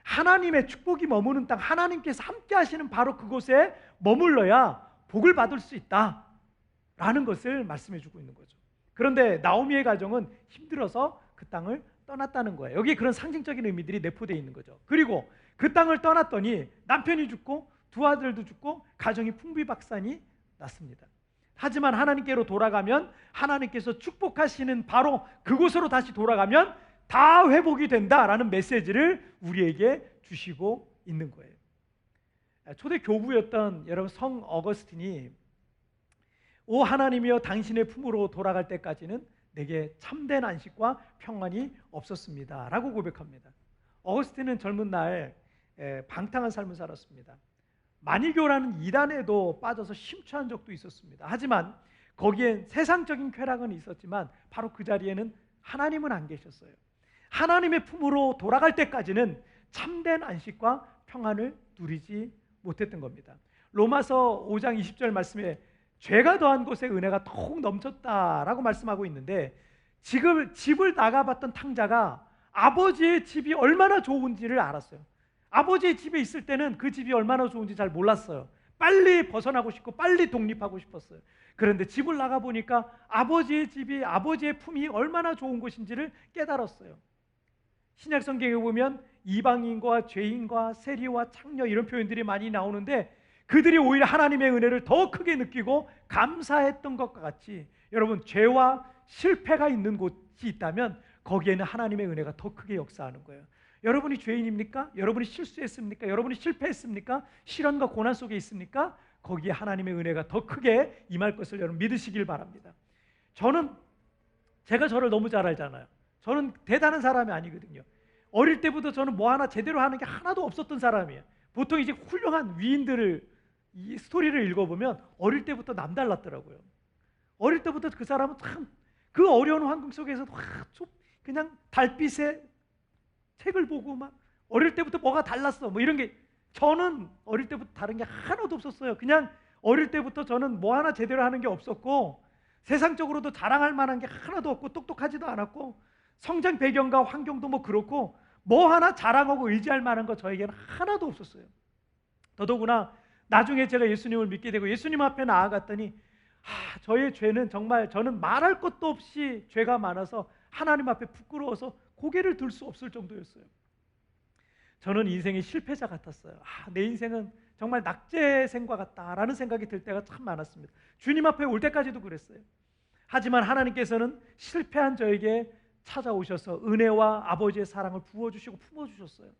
A: 하나님의 축복이 머무는 땅, 하나님께서 함께 하시는 바로 그곳에 머물러야 복을 받을 수 있다라는 것을 말씀해 주고 있는 거죠. 그런데 나오미의 가정은 힘들어서 그 땅을 떠났다는 거예요. 여기에 그런 상징적인 의미들이 내포되어 있는 거죠. 그리고 그 땅을 떠났더니 남편이 죽고 두 아들도 죽고 가정이 풍비박산이 났습니다. 하지만 하나님께로 돌아가면 하나님께서 축복하시는 바로 그곳으로 다시 돌아가면 다 회복이 된다라는 메시지를 우리에게 주시고 있는 거예요. 초대 교부였던 여러분 성 어거스틴이 오 하나님이여 당신의 품으로 돌아갈 때까지는 내게 참된 안식과 평안이 없었습니다 라고 고백합니다. 어거스틴은 젊은 날 방탕한 삶을 살았습니다. 만이교라는 이단에도 빠져서 심취한 적도 있었습니다. 하지만 거기엔 세상적인 쾌락은 있었지만 바로 그 자리에는 하나님은 안 계셨어요. 하나님의 품으로 돌아갈 때까지는 참된 안식과 평안을 누리지 못했던 겁니다. 로마서 5장 20절 말씀에 죄가 더한 곳에 은혜가 더욱 넘쳤다라고 말씀하고 있는데 지금 집을 나가봤던 탕자가 아버지의 집이 얼마나 좋은지를 알았어요. 아버지의 집에 있을 때는 그 집이 얼마나 좋은지 잘 몰랐어요. 빨리 벗어나고 싶고 빨리 독립하고 싶었어요. 그런데 집을 나가보니까 아버지의 집이 아버지의 품이 얼마나 좋은 곳인지를 깨달았어요. 신약 성경에 보면 이방인과 죄인과 세리와 창녀 이런 표현들이 많이 나오는데 그들이 오히려 하나님의 은혜를 더 크게 느끼고 감사했던 것과 같이 여러분 죄와 실패가 있는 곳이 있다면 거기에는 하나님의 은혜가 더 크게 역사하는 거예요. 여러분이 죄인입니까? 여러분이 실수했습니까? 여러분이 실패했습니까? 시련과 고난 속에 있습니까? 거기에 하나님의 은혜가 더 크게 임할 것을 여러분 믿으시길 바랍니다. 제가 저를 너무 잘 알잖아요. 저는 대단한 사람이 아니거든요. 어릴 때부터 저는 뭐 하나 제대로 하는 게 하나도 없었던 사람이에요. 보통 이제 훌륭한 위인들을 이 스토리를 읽어보면 어릴 때부터 남달랐더라고요. 어릴 때부터 그 사람은 참 그 어려운 환경 속에서 그냥 달빛에 책을 보고 막 어릴 때부터 뭐가 달랐어 뭐 이런 게, 저는 어릴 때부터 다른 게 하나도 없었어요. 그냥 어릴 때부터 저는 뭐 하나 제대로 하는 게 없었고 세상적으로도 자랑할 만한 게 하나도 없고 똑똑하지도 않았고 성장 배경과 환경도 뭐 그렇고 뭐 하나 자랑하고 의지할 만한 거 저에게는 하나도 없었어요. 더더구나 나중에 제가 예수님을 믿게 되고 예수님 앞에 나아갔더니 저의 죄는 정말 저는 말할 것도 없이 죄가 많아서 하나님 앞에 부끄러워서 고개를 들 수 없을 정도였어요. 저는 인생의 실패자 같았어요. 내 인생은 정말 낙제생과 같다라는 생각이 들 때가 참 많았습니다. 주님 앞에 올 때까지도 그랬어요. 하지만 하나님께서는 실패한 저에게 찾아오셔서 은혜와 아버지의 사랑을 부어주시고 품어주셨어요.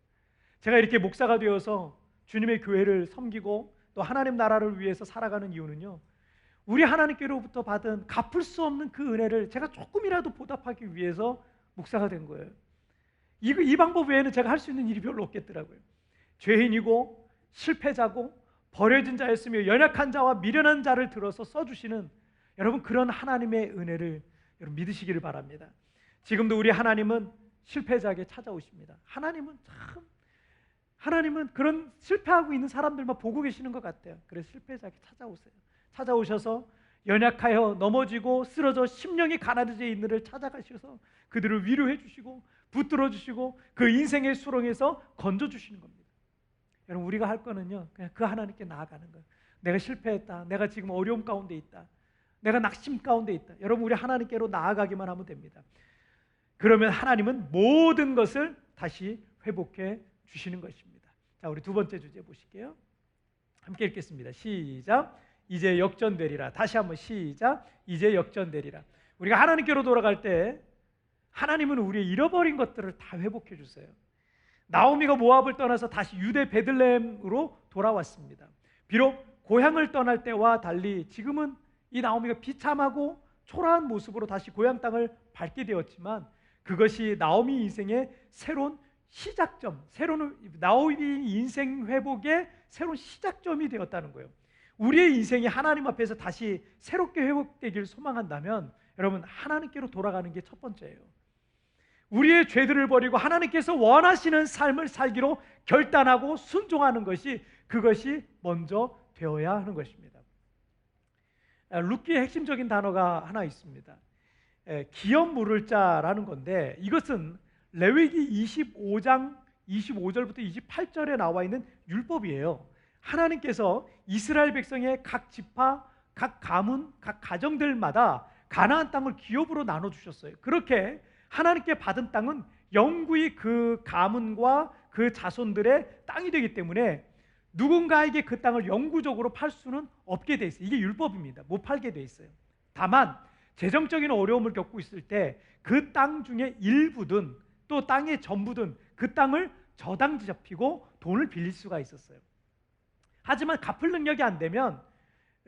A: 제가 이렇게 목사가 되어서 주님의 교회를 섬기고 또 하나님 나라를 위해서 살아가는 이유는요, 우리 하나님께로부터 받은 갚을 수 없는 그 은혜를 제가 조금이라도 보답하기 위해서 목사가 된 거예요. 이 방법 외에는 제가 할 수 있는 일이 별로 없겠더라고요. 죄인이고 실패자고 버려진 자였으며 연약한 자와 미련한 자를 들어서 써주시는 여러분, 그런 하나님의 은혜를 여러분 믿으시기를 바랍니다. 지금도 우리 하나님은 실패자에게 찾아오십니다. 하나님은 그런 실패하고 있는 사람들만 보고 계시는 것 같아요. 그래서 실패자에게 찾아오세요. 찾아오셔서 연약하여 넘어지고 쓰러져 심령이 가라앉아 있는 이를 찾아가셔서 그들을 위로해 주시고 붙들어 주시고 그 인생의 수렁에서 건져 주시는 겁니다. 여러분, 우리가 할 거는요, 그냥 그 하나님께 나아가는 거예요. 내가 실패했다, 내가 지금 어려움 가운데 있다, 내가 낙심 가운데 있다. 여러분, 우리 하나님께로 나아가기만 하면 됩니다. 그러면 하나님은 모든 것을 다시 회복해 주시는 것입니다. 자, 우리 두 번째 주제 보실게요. 함께 읽겠습니다. 시작. 이제 역전되리라. 다시 한번 시작. 이제 역전되리라. 우리가 하나님께로 돌아갈 때 하나님은 우리의 잃어버린 것들을 다 회복해 주세요. 나오미가 모압을 떠나서 다시 유대 베들레헴으로 돌아왔습니다. 비록 고향을 떠날 때와 달리 지금은 이 나오미가 비참하고 초라한 모습으로 다시 고향 땅을 밟게 되었지만 그것이 나오미 인생의 새로운 시작점, 나오미 인생 회복의 새로운 시작점이 되었다는 거예요. 우리의 인생이 하나님 앞에서 다시 새롭게 회복되길 소망한다면 여러분, 하나님께로 돌아가는 게 첫 번째예요. 우리의 죄들을 버리고 하나님께서 원하시는 삶을 살기로 결단하고 순종하는 것이, 그것이 먼저 되어야 하는 것입니다. 룻기의 핵심적인 단어가 하나 있습니다. 기업 물을 자라는 건데, 이것은 레위기 25장 25절부터 28절에 나와 있는 율법이에요. 하나님께서 이스라엘 백성의 각 지파, 각 가문, 각 가정들마다 가나안 땅을 기업으로 나눠주셨어요. 그렇게 하나님께 받은 땅은 영구히 그 가문과 그 자손들의 땅이 되기 때문에 누군가에게 그 땅을 영구적으로 팔 수는 없게 돼 있어요. 이게 율법입니다. 못 팔게 돼 있어요. 다만 재정적인 어려움을 겪고 있을 때 그 땅 중에 일부든 또 땅의 전부든 그 땅을 저당 잡히고 돈을 빌릴 수가 있었어요. 하지만 갚을 능력이 안 되면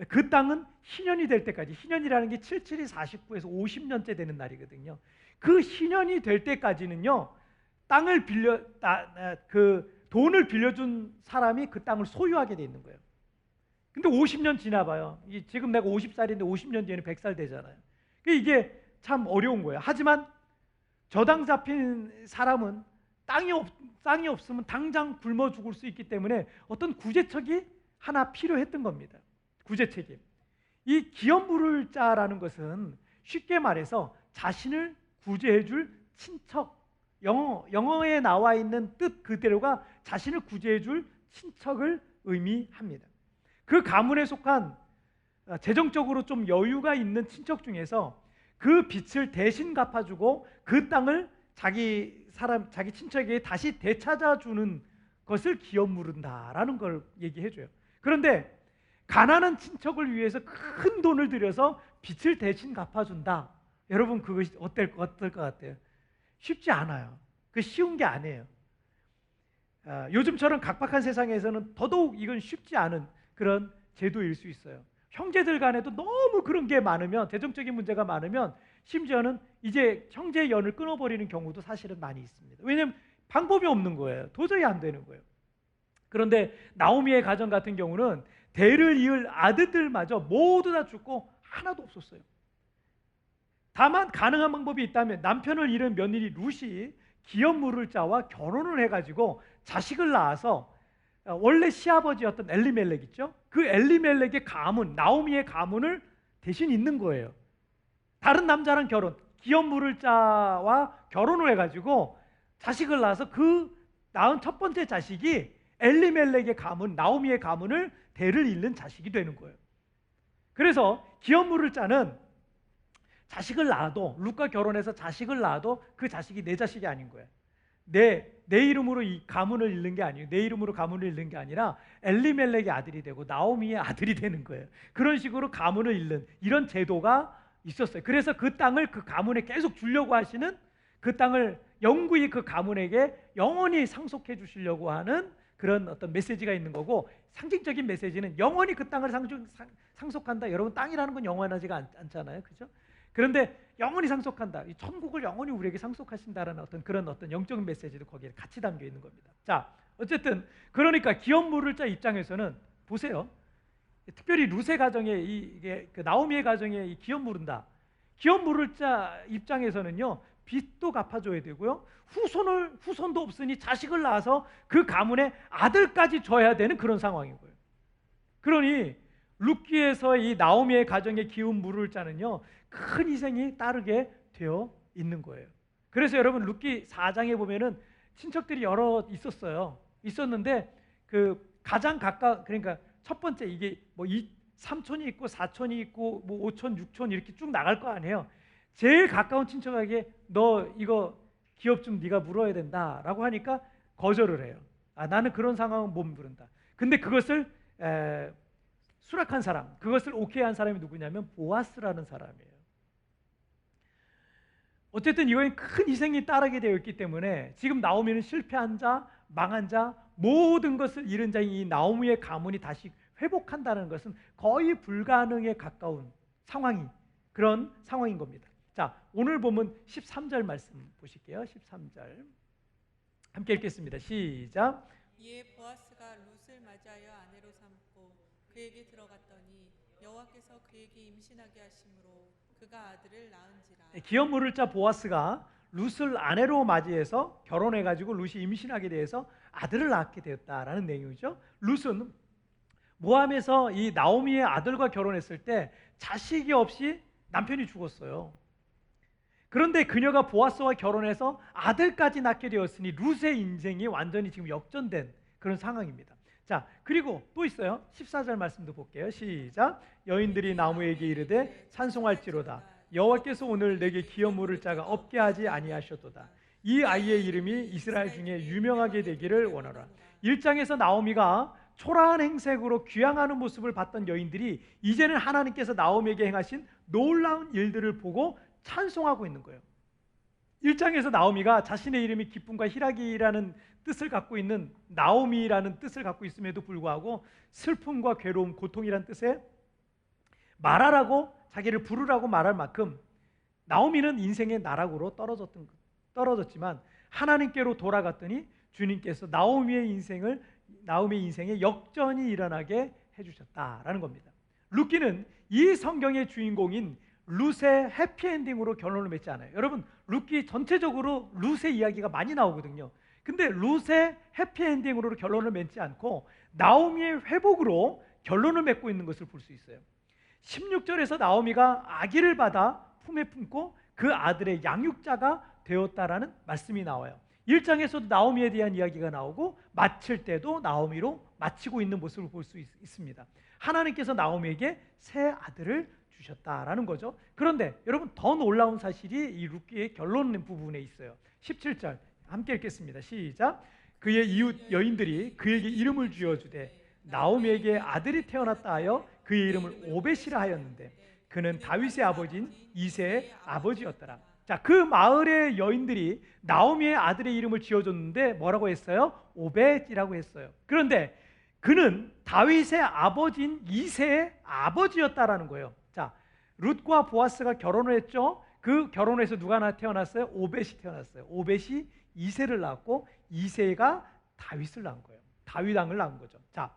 A: 그 땅은 희년이 될 때까지, 희년이라는 게 77이 49에서 50년째 되는 날이거든요. 그 희년이 될 때까지는요, 돈을 빌려준 사람이 그 땅을 소유하게 돼 있는 거예요. 근데 50년 지나봐요. 지금 내가 50살인데 50년 뒤에는 100살 되잖아요. 이게 참 어려운 거예요. 하지만 저당 잡힌 사람은 땅이 없으면 당장 굶어 죽을 수 있기 때문에 어떤 구제책이 하나 필요했던 겁니다. 구제책이. 이 기업 물을 자라는 것은 쉽게 말해서 자신을 구제해 줄 친척, 영어에 나와 있는 뜻 그대로가 자신을 구제해 줄 친척을 의미합니다. 그 가문에 속한 재정적으로 좀 여유가 있는 친척 중에서 그 빚을 대신 갚아주고 그 땅을 자기 친척에게 다시 되찾아주는 것을 기업 물은다라는 걸 얘기해줘요. 그런데 가난한 친척을 위해서 큰 돈을 들여서 빚을 대신 갚아준다. 여러분, 그것이 어떨 것 같아요? 쉽지 않아요. 그 쉬운 게 아니에요. 요즘처럼 각박한 세상에서는 더더욱 이건 쉽지 않은 그런 제도일 수 있어요. 형제들 간에도 너무 그런 게 많으면, 재정적인 문제가 많으면 심지어는 이제 형제의 연을 끊어버리는 경우도 사실은 많이 있습니다. 왜냐하면 방법이 없는 거예요. 도저히 안 되는 거예요. 그런데 나오미의 가정 같은 경우는 대를 이을 아들들마저 모두 다 죽고 하나도 없었어요. 다만 가능한 방법이 있다면 남편을 잃은 며느리 룻이 기업물을 짜와 결혼을 해가지고 자식을 낳아서, 원래 시아버지였던 엘리멜렉 있죠? 그 엘리멜렉의 가문, 나오미의 가문을 대신 잇는 거예요. 다른 남자랑 결혼, 기업물을 짜와 결혼을 해가지고 자식을 낳아서 그 낳은 첫 번째 자식이 엘리멜렉의 가문, 나오미의 가문을 대를 잇는 자식이 되는 거예요. 그래서 기업물을 짜는 자식을 낳아도, 룻과 결혼해서 자식을 낳아도 그 자식이 내 자식이 아닌 거예요. 내 이름으로 이 가문을 잃는 게 아니에요. 내 이름으로 가문을 잃는 게 아니라 엘리멜렉의 아들이 되고 나오미의 아들이 되는 거예요. 그런 식으로 가문을 잃는 이런 제도가 있었어요. 그래서 그 땅을 그 가문에 계속 주려고 하시는, 그 땅을 영구히 그 가문에게 영원히 상속해 주시려고 하는 그런 어떤 메시지가 있는 거고, 상징적인 메시지는 영원히 그 땅을 상속한다. 여러분, 땅이라는 건 영원하지가 않잖아요, 그죠? 그런데 영원히 상속한다. 이 천국을 영원히 우리에게 상속하신다라는 어떤 영적인 메시지도 거기에 같이 담겨 있는 겁니다. 자, 어쨌든 그러니까 기업물을 짜 입장에서는 보세요. 특별히 룻의 가정에 이게 그 나오미의 가정에 이 기업물은다. 기업물을 짜 입장에서는요, 빚도 갚아줘야 되고요, 후손도 없으니 자식을 낳아서 그 가문의 아들까지 줘야 되는 그런 상황인 거예요. 그러니 룻기에서 이 나오미의 가정에 기운 물을 짜는요, 큰 희생이 따르게 되어 있는 거예요. 그래서 여러분, 룻기 4장에 보면은 친척들이 여러 있었는데 그 가장 그러니까 첫 번째, 이게 뭐 삼촌이 있고 사촌이 있고 뭐 오촌, 육촌 이렇게 쭉 나갈 거 아니에요. 제일 가까운 친척에게 너 이거 기업 좀 네가 물어야 된다라고 하니까 거절을 해요. 나는 그런 상황은 못 물은다. 근데 그것을 수락한 사람, 그것을 오케이 한 사람이 누구냐면 보아스라는 사람이에요. 어쨌든 이거에 큰 희생이 따르게 되어 있기 때문에 지금 나오미는 실패한 자, 망한 자, 모든 것을 잃은 자인 이 나오미의 가문이 다시 회복한다는 것은 거의 불가능에 가까운 그런 상황인 겁니다. 자, 오늘 보면 13절 말씀 보실게요. 13절 함께 읽겠습니다. 시작.
B: 이에 보아스가 룻을 맞이하여 아내로 삼고 그에게 들어갔더니 여호와께서 그에게 임신하게 하심으로 그가 아들을 낳은지라.
A: 기업물을 짜 보아스가 룻을 아내로 맞이해서 결혼해가지고 룻이 임신하게 돼서 아들을 낳게 되었다라는 내용이죠. 룻은 모함에서 이 나오미의 아들과 결혼했을 때 자식이 없이 남편이 죽었어요. 그런데 그녀가 보아스와 결혼해서 아들까지 낳게 되었으니 룻의 인생이 완전히 지금 역전된 그런 상황입니다. 자, 그리고 또 있어요. 14절 말씀도 볼게요. 시작. 여인들이 나무에게 이르되 찬송할지로다. 여호와께서 오늘 내게 기업물을 자가 없게 하지 아니하셨도다. 이 아이의 이름이 이스라엘 중에 유명하게 되기를 원하노라. 1장에서 나오미가 초라한 행색으로 귀향하는 모습을 봤던 여인들이 이제는 하나님께서 나오미에게 행하신 놀라운 일들을 보고 찬송하고 있는 거예요. 1장에서 나오미가 자신의 이름이 기쁨과 희락이라는 뜻을 갖고 있는, 나오미라는 뜻을 갖고 있음에도 불구하고 슬픔과 괴로움, 고통이라는 뜻에 말하라고, 자기를 부르라고 말할 만큼 나오미는 인생의 나락으로 떨어졌지만 하나님께로 돌아갔더니 주님께서 나오미의 인생에 역전이 일어나게 해주셨다라는 겁니다. 룻기는 이 성경의 주인공인 룻의 해피엔딩으로 결론을 맺지 않아요. 여러분, 룻기 전체적으로 룻의 이야기가 많이 나오거든요. 근데 룻의 해피엔딩으로 결론을 맺지 않고 나오미의 회복으로 결론을 맺고 있는 것을 볼 수 있어요. 16절에서 나오미가 아기를 받아 품에 품고 그 아들의 양육자가 되었다라는 말씀이 나와요. 1장에서도 나오미에 대한 이야기가 나오고 마칠 때도 나오미로 마치고 있는 모습을 볼 수 있습니다. 하나님께서 나오미에게 새 아들을 주셨다라는 거죠. 그런데 여러분, 더 놀라운 사실이 이 룻기의 결론 부분에 있어요. 17절 함께 읽겠습니다. 시작. 그의 이웃 여인들이 그에게 이름을 지어주되 나오미에게 아들이 태어났다 하여 그의 이름을 오벳이라 하였는데 그는 다윗의 아버지인 이새의 아버지였더라. 자, 그 마을의 여인들이 나오미의 아들의 이름을 지어줬는데 뭐라고 했어요? 오벳이라고 했어요. 그런데 그는 다윗의 아버지인 이새의 아버지였다라는 거예요. 자, 룻과 보아스가 결혼을 했죠. 그 결혼에서 누가 태어났어요? 오벳이 태어났어요. 오벳이 이새를 낳았고 이새가 다윗을 낳은 거예요. 다윗 왕을 낳은 거죠. 자,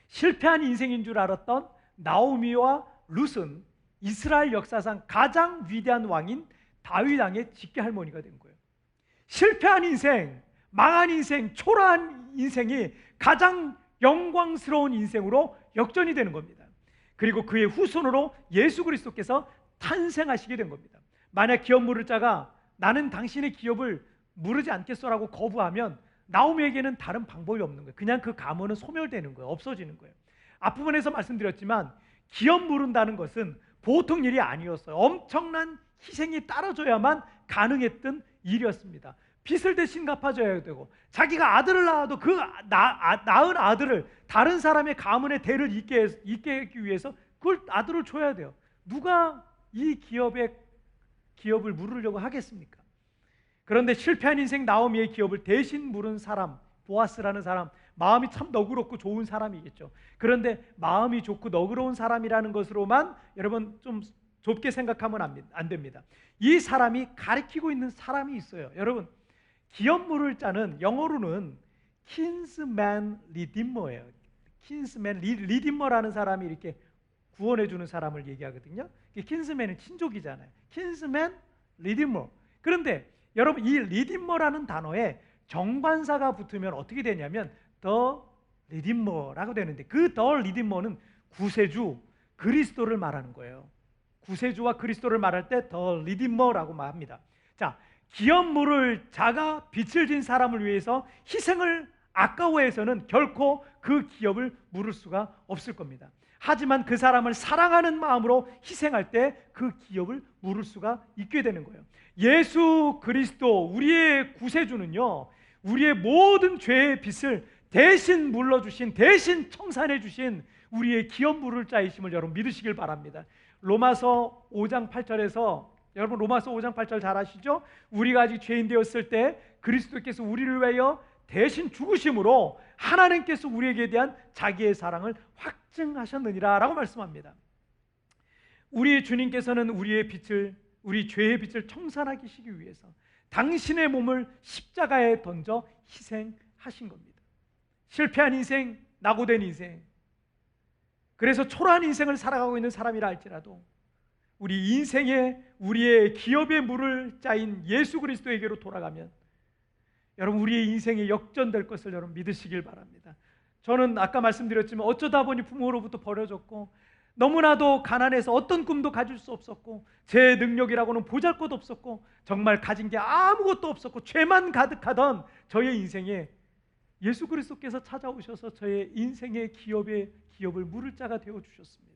A: 실패한 인생인 줄 알았던 나오미와 룻은 이스라엘 역사상 가장 위대한 왕인 다윗 왕의 직계 할머니가 된 거예요. 실패한 인생, 망한 인생, 초라한 인생이 가장 영광스러운 인생으로 역전이 되는 겁니다. 그리고 그의 후손으로 예수 그리스도께서 탄생하시게 된 겁니다. 만약 기업 물을 자가 나는 당신의 기업을 무르지 않겠소라고 거부하면 나오미에게는 다른 방법이 없는 거예요. 그냥 그 가문은 소멸되는 거예요. 없어지는 거예요. 앞부분에서 말씀드렸지만 기업 물은다는 것은 보통 일이 아니었어요. 엄청난 희생이 따라줘야만 가능했던 일이었습니다. 빚을 대신 갚아줘야 되고 자기가 아들을 낳아도 그 낳은 아들을 다른 사람의 가문의 대를 잇게 하기 위해서 그걸 아들을 줘야 돼요. 누가 이 기업을 물으려고 하겠습니까? 그런데 실패한 인생 나오미의 기업을 대신 물은 사람, 보아스라는 사람, 마음이 참 너그럽고 좋은 사람이겠죠. 그런데 마음이 좋고 너그러운 사람이라는 것으로만 여러분 좀 좁게 생각하면 안 됩니다. 이 사람이 가리키고 있는 사람이 있어요. 여러분, 기업 물을 자는 영어로는 kinsman redeemer예요. kinsman redeemer라는 사람이 이렇게 구원해 주는 사람을 얘기하거든요. kinsman은 친족이잖아요. kinsman redeemer. 그런데 여러분, 이 redeemer라는 단어에 정관사가 붙으면 어떻게 되냐면 the redeemer라고 되는데 그 the redeemer는 구세주 그리스도를 말하는 거예요. 구세주와 그리스도를 말할 때 the redeemer라고 말합니다. 자, 기업 물을 자가 빚을 진 사람을 위해서 희생을 아까워해서는 결코 그 기업을 물을 수가 없을 겁니다. 하지만 그 사람을 사랑하는 마음으로 희생할 때 그 기업을 물을 수가 있게 되는 거예요. 예수 그리스도 우리의 구세주는요, 우리의 모든 죄의 빚을 대신 물러주신, 대신 청산해 주신 우리의 기업 물을 자이심을 여러분 믿으시길 바랍니다. 로마서 5장 8절에서 여러분 로마서 5장 8절 잘 아시죠? 우리가 아직 죄인 되었을 때 그리스도께서 우리를 위하여 대신 죽으심으로 하나님께서 우리에게 대한 자기의 사랑을 확증하셨느니라 라고 말씀합니다. 우리 주님께서는 우리 죄의 빚을 청산하시기 위해서 당신의 몸을 십자가에 던져 희생하신 겁니다. 실패한 인생, 낙오된 인생, 그래서 초라한 인생을 살아가고 있는 사람이라 할지라도 우리 인생에 우리의 기업의 물을 짜인 예수 그리스도에게로 돌아가면 여러분 우리의 인생이 역전될 것을 여러분 믿으시길 바랍니다. 저는 아까 말씀드렸지만 어쩌다 보니 부모로부터 버려졌고 너무나도 가난해서 어떤 꿈도 가질 수 없었고 제 능력이라고는 보잘것 없었고 정말 가진 게 아무것도 없었고 죄만 가득하던 저의 인생에 예수 그리스도께서 찾아오셔서 저의 인생의 기업을 물을 자가 되어주셨습니다.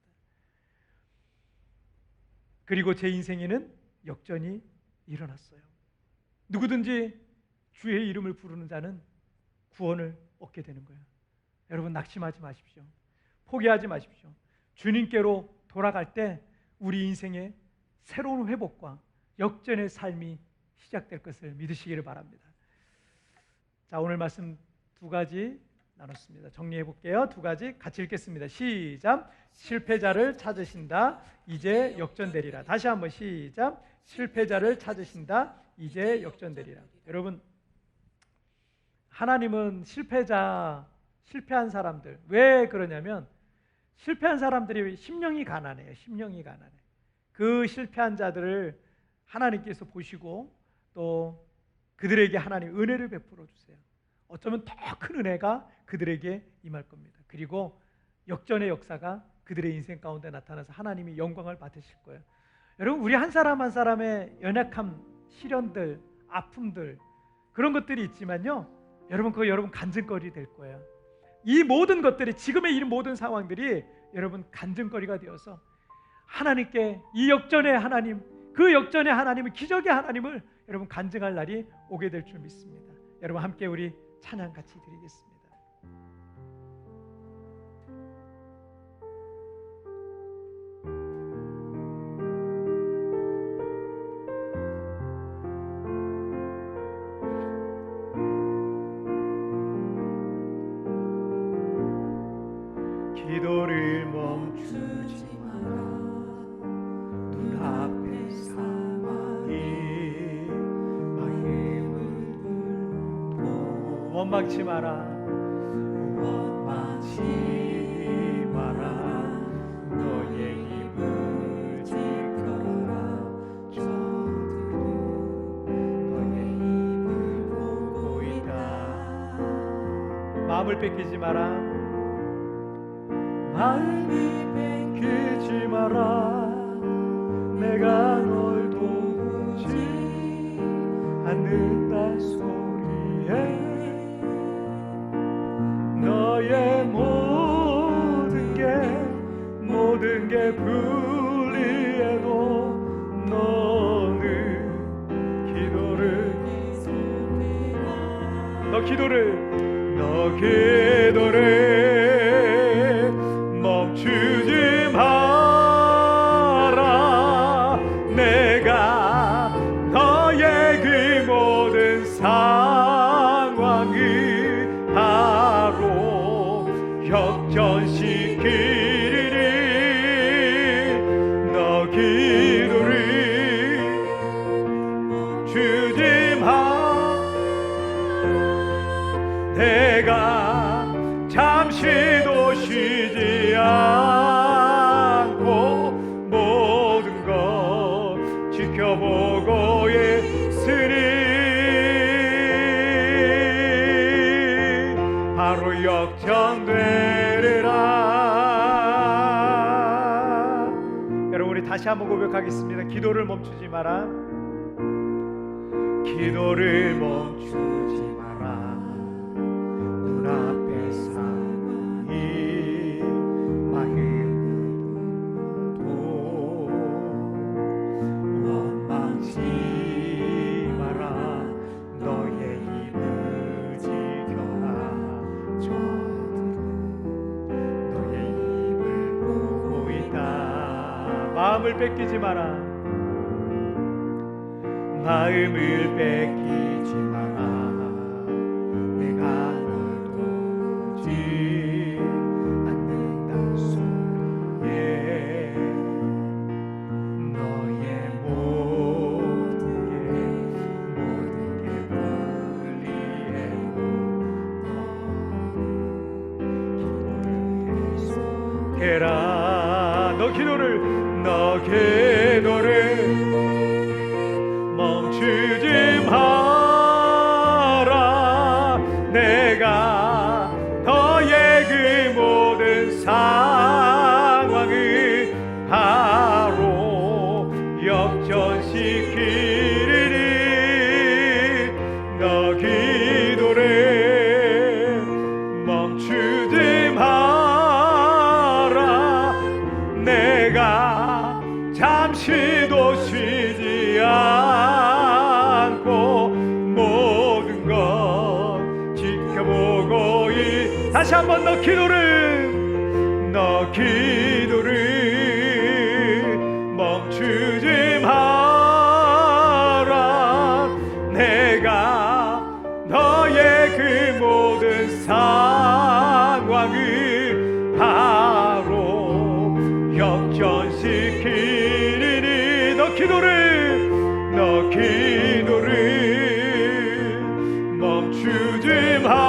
A: 그리고 제 인생에는 역전이 일어났어요. 누구든지 주의 이름을 부르는 자는 구원을 얻게 되는 거예요. 여러분 낙심하지 마십시오. 포기하지 마십시오. 주님께로 돌아갈 때 우리 인생의 새로운 회복과 역전의 삶이 시작될 것을 믿으시기를 바랍니다. 자, 오늘 말씀 두 가지 나눴습니다. 정리해 볼게요. 두 가지 같이 읽겠습니다. 시작. 실패자를 찾으신다. 이제 역전되리라. 다시 한번 시작. 실패자를 찾으신다. 이제 역전되리라. 여러분, 하나님은 실패한 사람들, 왜 그러냐면 실패한 사람들이 심령이 가난해요. 심령이 가난해. 그 실패한 자들을 하나님께서 보시고 또 그들에게 하나님 은혜를 베풀어 주세요. 어쩌면 더 큰 은혜가 그들에게 임할 겁니다. 그리고 역전의 역사가 그들의 인생 가운데 나타나서 하나님이 영광을 받으실 거예요. 여러분, 우리 한 사람 한 사람의 연약함, 시련들, 아픔들 그런 것들이 있지만요, 여러분 그거 여러분 간증거리 될 거예요. 이 모든 것들이 지금의 이 모든 상황들이 여러분 간증거리가 되어서 하나님께 이 역전의 하나님, 그 역전의 하나님을, 기적의 하나님을 여러분 간증할 날이 오게 될 줄 믿습니다. 여러분 함께 우리 찬양 같이 드리겠습니다. 원망치 마라. 원망치 마라. 너의 힘을 지켜라. 저들은 너의 힘을 보고 있다. 마음을 뺏기지 마라. 마음이 뺏기지 마라. 내가 널 도우지 않는다 소리에 너의 모든 게 불리해도 너는 기도를 멈추지 마라. 내가 너의 그 모든 상황을 바로 역전시키리니 너 기도를 주지 마. 내가 잠시도 쉬지 않고 모든 것 지켜보고 있으니 바로 역전되리라. 여러분, 우리 다시 한번 고백하겠습니다. 기도를 멈추지 마라. 기도를 멈추지 마라. 눈앞의 상황이 마음도 원망치 마라. 너의 힘을 지켜라. 저들은 너의 힘을 보고 있다. 마음을 뺏기지 마라. 마음을 뺏기지 마라. 내가 널 도우지 않는다 소리에 너의 모든 게 불리해도 너는 계속해라. 너 기도를 멈추지 마라. 내가 너의 그 모든 상황을 바로 역전시키리니 너 기도를 멈추지 마라. 내가 잠시도 쉬지 않고 모든 것 지켜보고 다시 한번 너 기도를 멈추지 마라. 내가 너의 그 모든 상황을 바로 역전시키리니 너 기도를 멈추지 마라.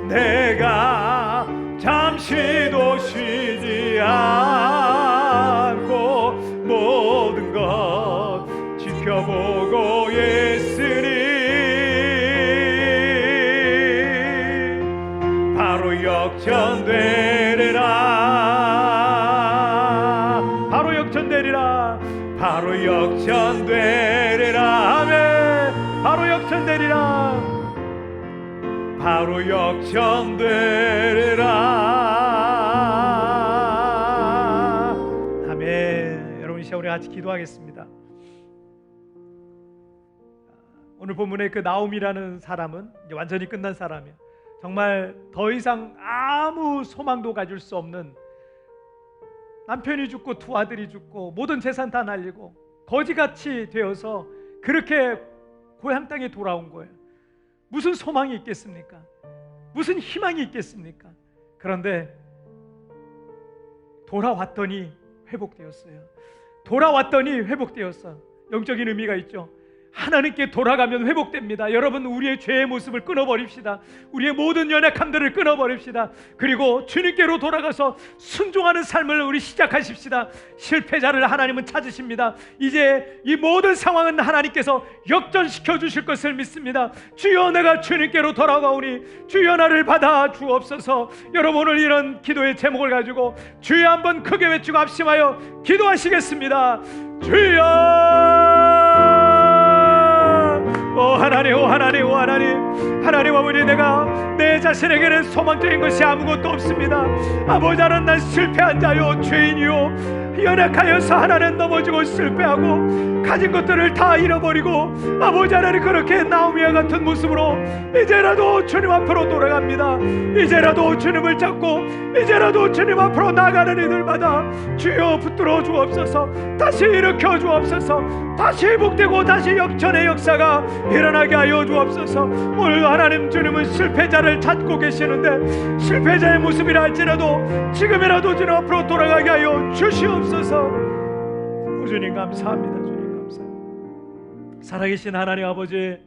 A: 내가 잠시도 쉬지 않고 모든 것 지켜보고 있으니 바로 역전되리라. 바로 역전되리라. 바로 역전되리라. 아멘. 바로 역전되리라. 바로 역전되리라. 아멘. 여러분, 이 시간 우리 같이 기도하겠습니다. 오늘 본문의 그 나옴이라는 사람은 이제 완전히 끝난 사람이에요. 정말 더 이상 아무 소망도 가질 수 없는, 남편이 죽고 두 아들이 죽고 모든 재산 다 날리고 거지같이 되어서 그렇게 고향 땅에 돌아온 거예요. 무슨 소망이 있겠습니까? 무슨 희망이 있겠습니까? 그런데 돌아왔더니 회복되었어요. 돌아왔더니 회복되었어. 영적인 의미가 있죠. 하나님께 돌아가면 회복됩니다. 여러분, 우리의 죄의 모습을 끊어버립시다. 우리의 모든 연약함들을 끊어버립시다. 그리고 주님께로 돌아가서 순종하는 삶을 우리 시작하십시다. 실패자를 하나님은 찾으십니다. 이제 이 모든 상황은 하나님께서 역전시켜 주실 것을 믿습니다. 주여, 내가 주님께로 돌아가오니 주여 나를 받아 주옵소서. 여러분, 오늘 이런 기도의 제목을 가지고 주여 한번 크게 외치고 합심하여 기도하시겠습니다. 주여, 오 하나님, 오 하나님, 오 하나님. 하나님 아버지, 내가 내 자신에게는 소망적인 것이 아무것도 없습니다. 아버지, 나는 난 실패한 자요, 죄인이요, 연약하여서 하나는 넘어지고 실패하고 가진 것들을 다 잃어버리고, 아버지 하나님, 그렇게 나오미와 같은 모습으로 이제라도 주님 앞으로 돌아갑니다. 이제라도 주님을 잡고 이제라도 주님 앞으로 나가는 이들마다 주여 붙들어 주옵소서. 다시 일으켜 주옵소서. 다시 회복되고 다시 역전의 역사가 일어나게 하여 주옵소서. 오늘 하나님, 주님은 실패자를 찾고 계시는데 실패자의 모습이라 할지라도 지금이라도 주님 앞으로 돌아가게 하여 주시옵소서. 주님 감사합니다. 주님 감사합니다. 살아계신 하나님 아버지,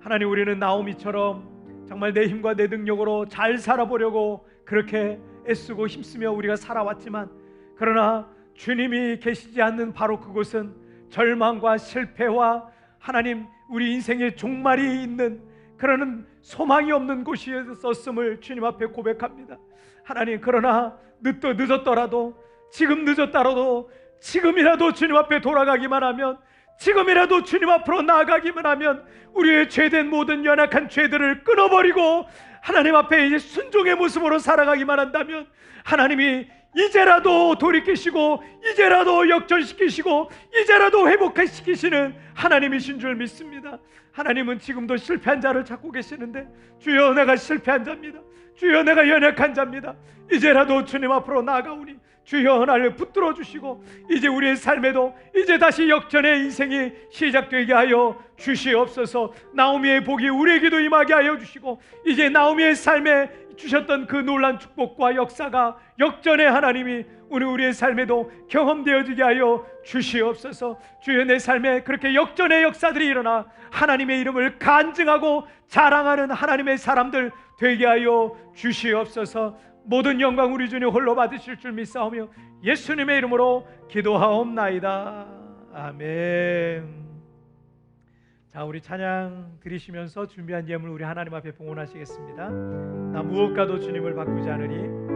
A: 하나님, 우리는 나오미처럼 정말 내 힘과 내 능력으로 잘 살아보려고 그렇게 애쓰고 힘쓰며 우리가 살아왔지만, 그러나 주님이 계시지 않는 바로 그곳은 절망과 실패와 하나님, 우리 인생의 종말이 있는 그러는 소망이 없는 곳이었음을 주님 앞에 고백합니다. 하나님, 그러나 늦었더라도, 지금 늦었더라도 지금이라도 주님 앞에 돌아가기만 하면, 지금이라도 주님 앞으로 나아가기만 하면 우리의 죄된 모든 연약한 죄들을 끊어버리고 하나님 앞에 이제 순종의 모습으로 살아가기만 한다면, 하나님이 이제라도 돌이키시고 이제라도 역전시키시고 이제라도 회복시키시는 하나님이신 줄 믿습니다. 하나님은 지금도 실패한 자를 찾고 계시는데, 주여, 내가 실패한 자입니다. 주여, 내가 연약한 자입니다. 이제라도 주님 앞으로 나아가오니 주여 나를 붙들어 주시고 이제 우리의 삶에도 이제 다시 역전의 인생이 시작되게 하여 주시옵소서. 나오미의 복이 우리에게도 임하게 하여 주시고, 이제 나오미의 삶에 주셨던 그 놀란 축복과 역사가, 역전의 하나님이 우리의 삶에도 경험되어지게 하여 주시옵소서. 주여, 내 삶에 그렇게 역전의 역사들이 일어나 하나님의 이름을 간증하고 자랑하는 하나님의 사람들 되게 하여 주시옵소서. 모든 영광 우리 주님 홀로 받으실 줄 믿사오며 예수님의 이름으로 기도하옵나이다. 아멘. 자, 우리 찬양 드리시면서 준비한 예물 우리 하나님 앞에 봉헌하시겠습니다. 나 무엇과도 주님을 바꾸지 않으리.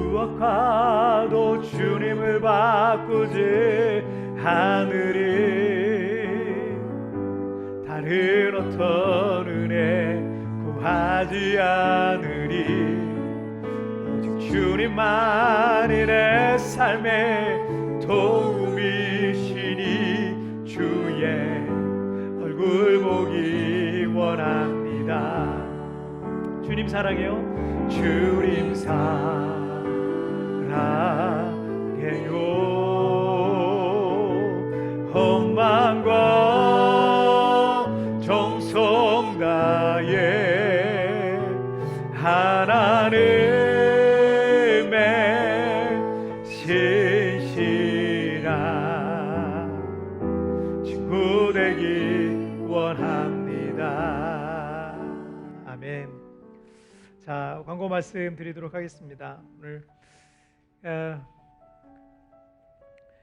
A: 무엇과도 주님을 바꾸지 않으리. 다른 어떤 은혜 구하지 않으리. 오직 주님만이 내 삶의 도움이시니 주의 얼굴 보기 원합니다. 주님 사랑해요. 주님 사랑해요. 헌만과 정성 다해 하나님의 신실한 친구 되기 원합니다. 아멘. 자, 광고 말씀 드리도록 하겠습니다. 오늘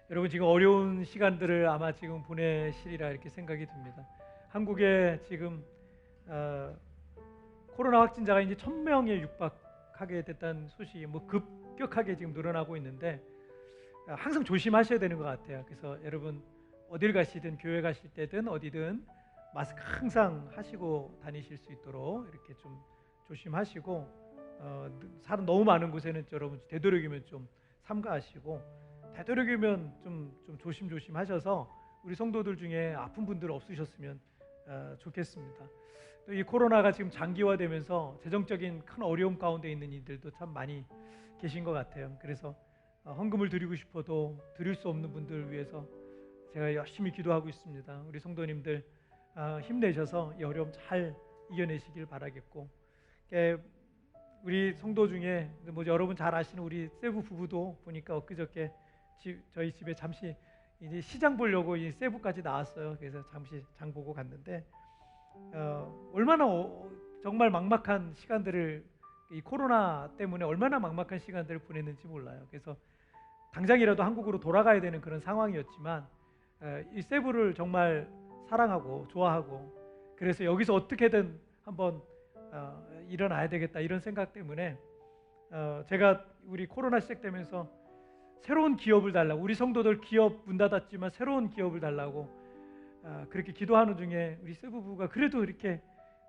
A: 여러분, 지금 어려운 시간들을 아마 지금 보내시리라 이렇게 생각이 듭니다. 한국에 지금 코로나 확진자가 이제 1000명에 육박하게 됐다는 소식이 급격하게 지금 늘어나고 있는데, 항상 조심하셔야 되는 것 같아요. 그래서 여러분, 어딜 가시든 교회 가실 때든 어디든 마스크 항상 하시고 다니실 수 있도록 이렇게 좀 조심하시고, 사람 너무 많은 곳에는 여러분 되도록이면 좀 삼가하시고, 되도록이면 좀 조심조심 하셔서 우리 성도들 중에 아픈 분들 없으셨으면 좋겠습니다. 또 이 코로나가 지금 장기화되면서 재정적인 큰 어려움 가운데 있는 이들도 참 많이 계신 것 같아요. 그래서 헌금을 드리고 싶어도 드릴 수 없는 분들을 위해서 제가 열심히 기도하고 있습니다. 우리 성도님들 힘내셔서 이 어려움 잘 이겨내시길 바라겠고, 우리 성도 중에 뭐 여러분 잘 아시는 우리 세부 부부도 보니까 엊그저께 저희 집에 잠시 이제 시장 보려고 이 세부까지 나왔어요. 그래서 잠시 장 보고 갔는데 얼마나 정말 막막한 시간들을, 이 코로나 때문에 얼마나 막막한 시간들을 보냈는지 몰라요. 그래서 당장이라도 한국으로 돌아가야 되는 그런 상황이었지만 이 세부를 정말 사랑하고 좋아하고, 그래서 여기서 어떻게든 한번 일어나야 되겠다 이런 생각 때문에 제가 우리 코로나 시작되면서 새로운 기업을 달라고, 우리 성도들 기업 문 닫았지만 새로운 기업을 달라고 그렇게 기도하는 중에 우리 세부부가 그래도 이렇게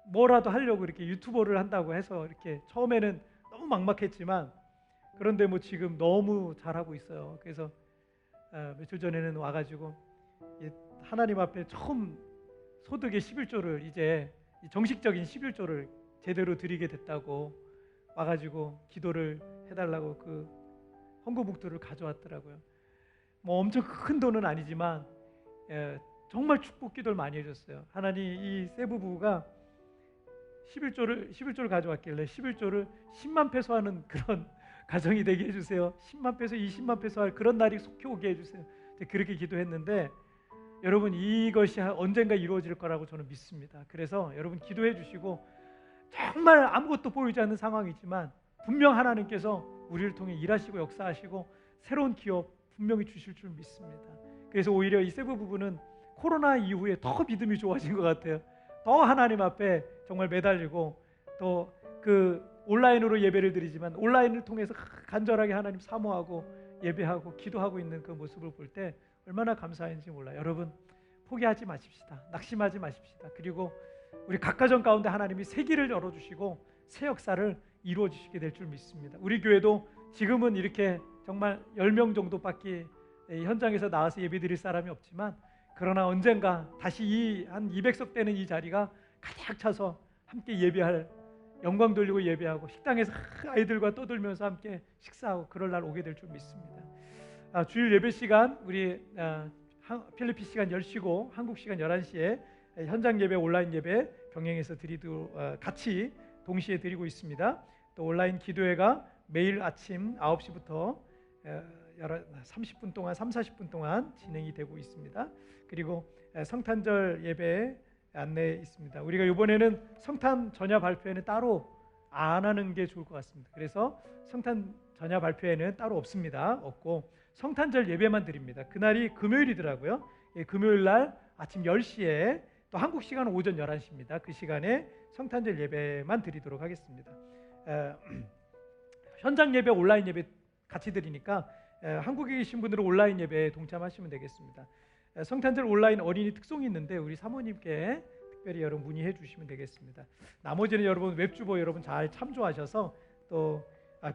A: 뭐라도 하려고 이렇게 유튜버를 한다고 해서 이렇게 처음에는 너무 막막했지만, 그런데 뭐 지금 너무 잘하고 있어요. 그래서 며칠 전에는 와가지고 하나님 앞에 처음 소득의 11조를 이제 정식적인 11조를 제대로 드리게 됐다고 와가지고 기도를 해달라고 그 헌금목도를 가져왔더라고요. 뭐 엄청 큰 돈은 아니지만 정말 축복 기도를 많이 해줬어요. 하나님, 이 세부부가 11조를 가져왔길래 11조를 10만 페소 하는 그런 가정이 되게 해주세요. 10만 페소, 20만 페소 할 그런 날이 속히 오게 해주세요. 그렇게 기도했는데 여러분, 이것이 언젠가 이루어질 거라고 저는 믿습니다. 그래서 여러분 기도해 주시고, 정말 아무것도 보이지 않는 상황이지만 분명 하나님께서 우리를 통해 일하시고 역사하시고 새로운 기업 분명히 주실 줄 믿습니다. 그래서 오히려 이 세부 부부는 코로나 이후에 더 믿음이 좋아진 것 같아요. 더 하나님 앞에 정말 매달리고, 또 그 온라인으로 예배를 드리지만 온라인을 통해서 간절하게 하나님 사모하고 예배하고 기도하고 있는 그 모습을 볼 때 얼마나 감사한지 몰라요. 여러분, 포기하지 마십시다. 낙심하지 마십시다. 그리고 우리 각 가정 가운데 하나님이 새 길을 열어주시고 새 역사를 이루어 주시게 될 줄 믿습니다. 우리 교회도 지금은 이렇게 정말 10명 정도밖에 현장에서 나와서 예배 드릴 사람이 없지만, 그러나 언젠가 다시 이 한 200석 되는 이 자리가 가득 차서 함께 예배할, 영광 돌리고 예배하고 식당에서 아이들과 떠들면서 함께 식사하고 그럴 날 오게 될 줄 믿습니다. 주일 예배 시간 우리 필리핀 시간 10시고 한국 시간 11시에 현장 예배, 온라인 예배 병행해서 같이 동시에 드리고 있습니다. 또 온라인 기도회가 매일 아침 9시부터 30분 동안 30-40분 동안 진행이 되고 있습니다. 그리고 성탄절 예배 안내 있습니다. 우리가 이번에는 성탄 전야 발표회는 따로 안 하는 게 좋을 것 같습니다. 그래서 성탄 전야 발표회는 따로 없고 성탄절 예배만 드립니다. 그날이 금요일이더라고요. 금요일 날 아침 10시에, 또 한국 시간은 오전 11시입니다. 그 시간에 성탄절 예배만 드리도록 하겠습니다. 현장 예배, 온라인 예배 같이 드리니까 한국에 계신 분들은 온라인 예배에 동참하시면 되겠습니다. 성탄절 온라인 어린이 특송이 있는데 우리 사모님께 특별히 여러분 문의해 주시면 되겠습니다. 나머지는 여러분 웹주보 여러분 잘 참조하셔서 또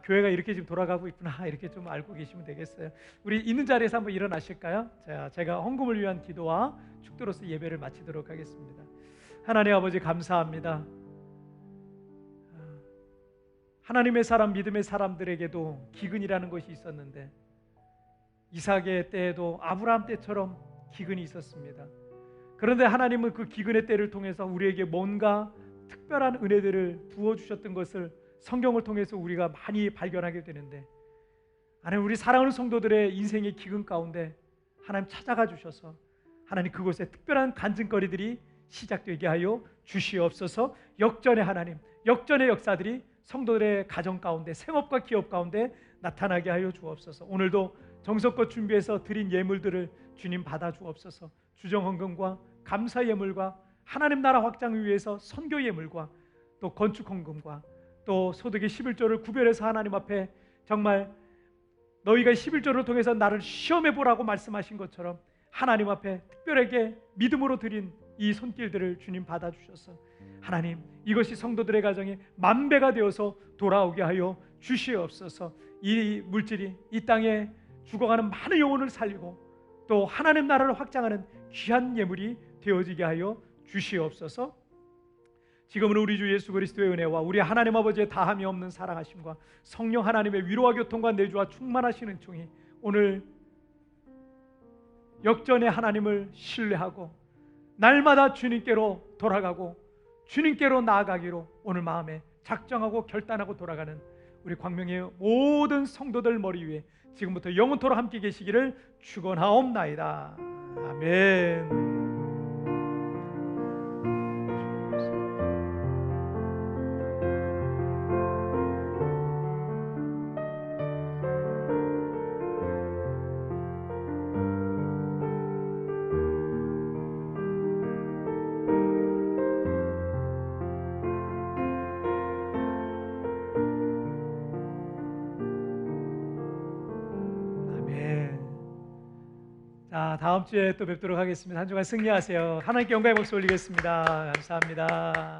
A: 교회가 이렇게 지금 돌아가고 있구나 이렇게 좀 알고 계시면 되겠어요. 우리 있는 자리에서 한번 일어나실까요? 제가 헌금을 위한 기도와 축도로서 예배를 마치도록 하겠습니다. 하나님 아버지, 감사합니다. 하나님의 사람, 믿음의 사람들에게도 기근이라는 것이 있었는데 이삭의 때에도 아브라함 때처럼 기근이 있었습니다. 그런데 하나님은 그 기근의 때를 통해서 우리에게 뭔가 특별한 은혜들을 부어주셨던 것을 성경을 통해서 우리가 많이 발견하게 되는데, 하나님, 우리 사랑하는 성도들의 인생의 기근 가운데 하나님 찾아가 주셔서 하나님 그곳에 특별한 간증거리들이 시작되게 하여 주시옵소서. 역전의 하나님, 역전의 역사들이 성도들의 가정 가운데, 생업과 기업 가운데 나타나게 하여 주옵소서. 오늘도 정성껏 준비해서 드린 예물들을 주님 받아 주옵소서. 주정 헌금과 감사 예물과 하나님 나라 확장을 위해서 선교 예물과 또 건축 헌금과 또 소득의 11조를 구별해서 하나님 앞에 정말 너희가 11조를 통해서 나를 시험해 보라고 말씀하신 것처럼 하나님 앞에 특별하게 믿음으로 드린 이 손길들을 주님 받아 주셔서 하나님, 이것이 성도들의 가정에 만배가 되어서 돌아오게 하여 주시옵소서. 이 물질이 이 땅에 죽어가는 많은 영혼을 살리고 또 하나님 나라를 확장하는 귀한 예물이 되어지게 하여 주시옵소서. 지금은 우리 주 예수 그리스도의 은혜와 우리 하나님 아버지의 다함이 없는 사랑하심과 성령 하나님의 위로와 교통과 내주와 충만하시는 종이 오늘 역전의 하나님을 신뢰하고 날마다 주님께로 돌아가고 주님께로 나아가기로 오늘 마음에 작정하고 결단하고 돌아가는 우리 광명의 모든 성도들 머리 위에 지금부터 영원토록 함께 계시기를 축원하옵나이다. 아멘. 자, 다음 주에 또 뵙도록 하겠습니다. 한 주간 승리하세요. 하나님께 영광의 박수 올리겠습니다. 감사합니다.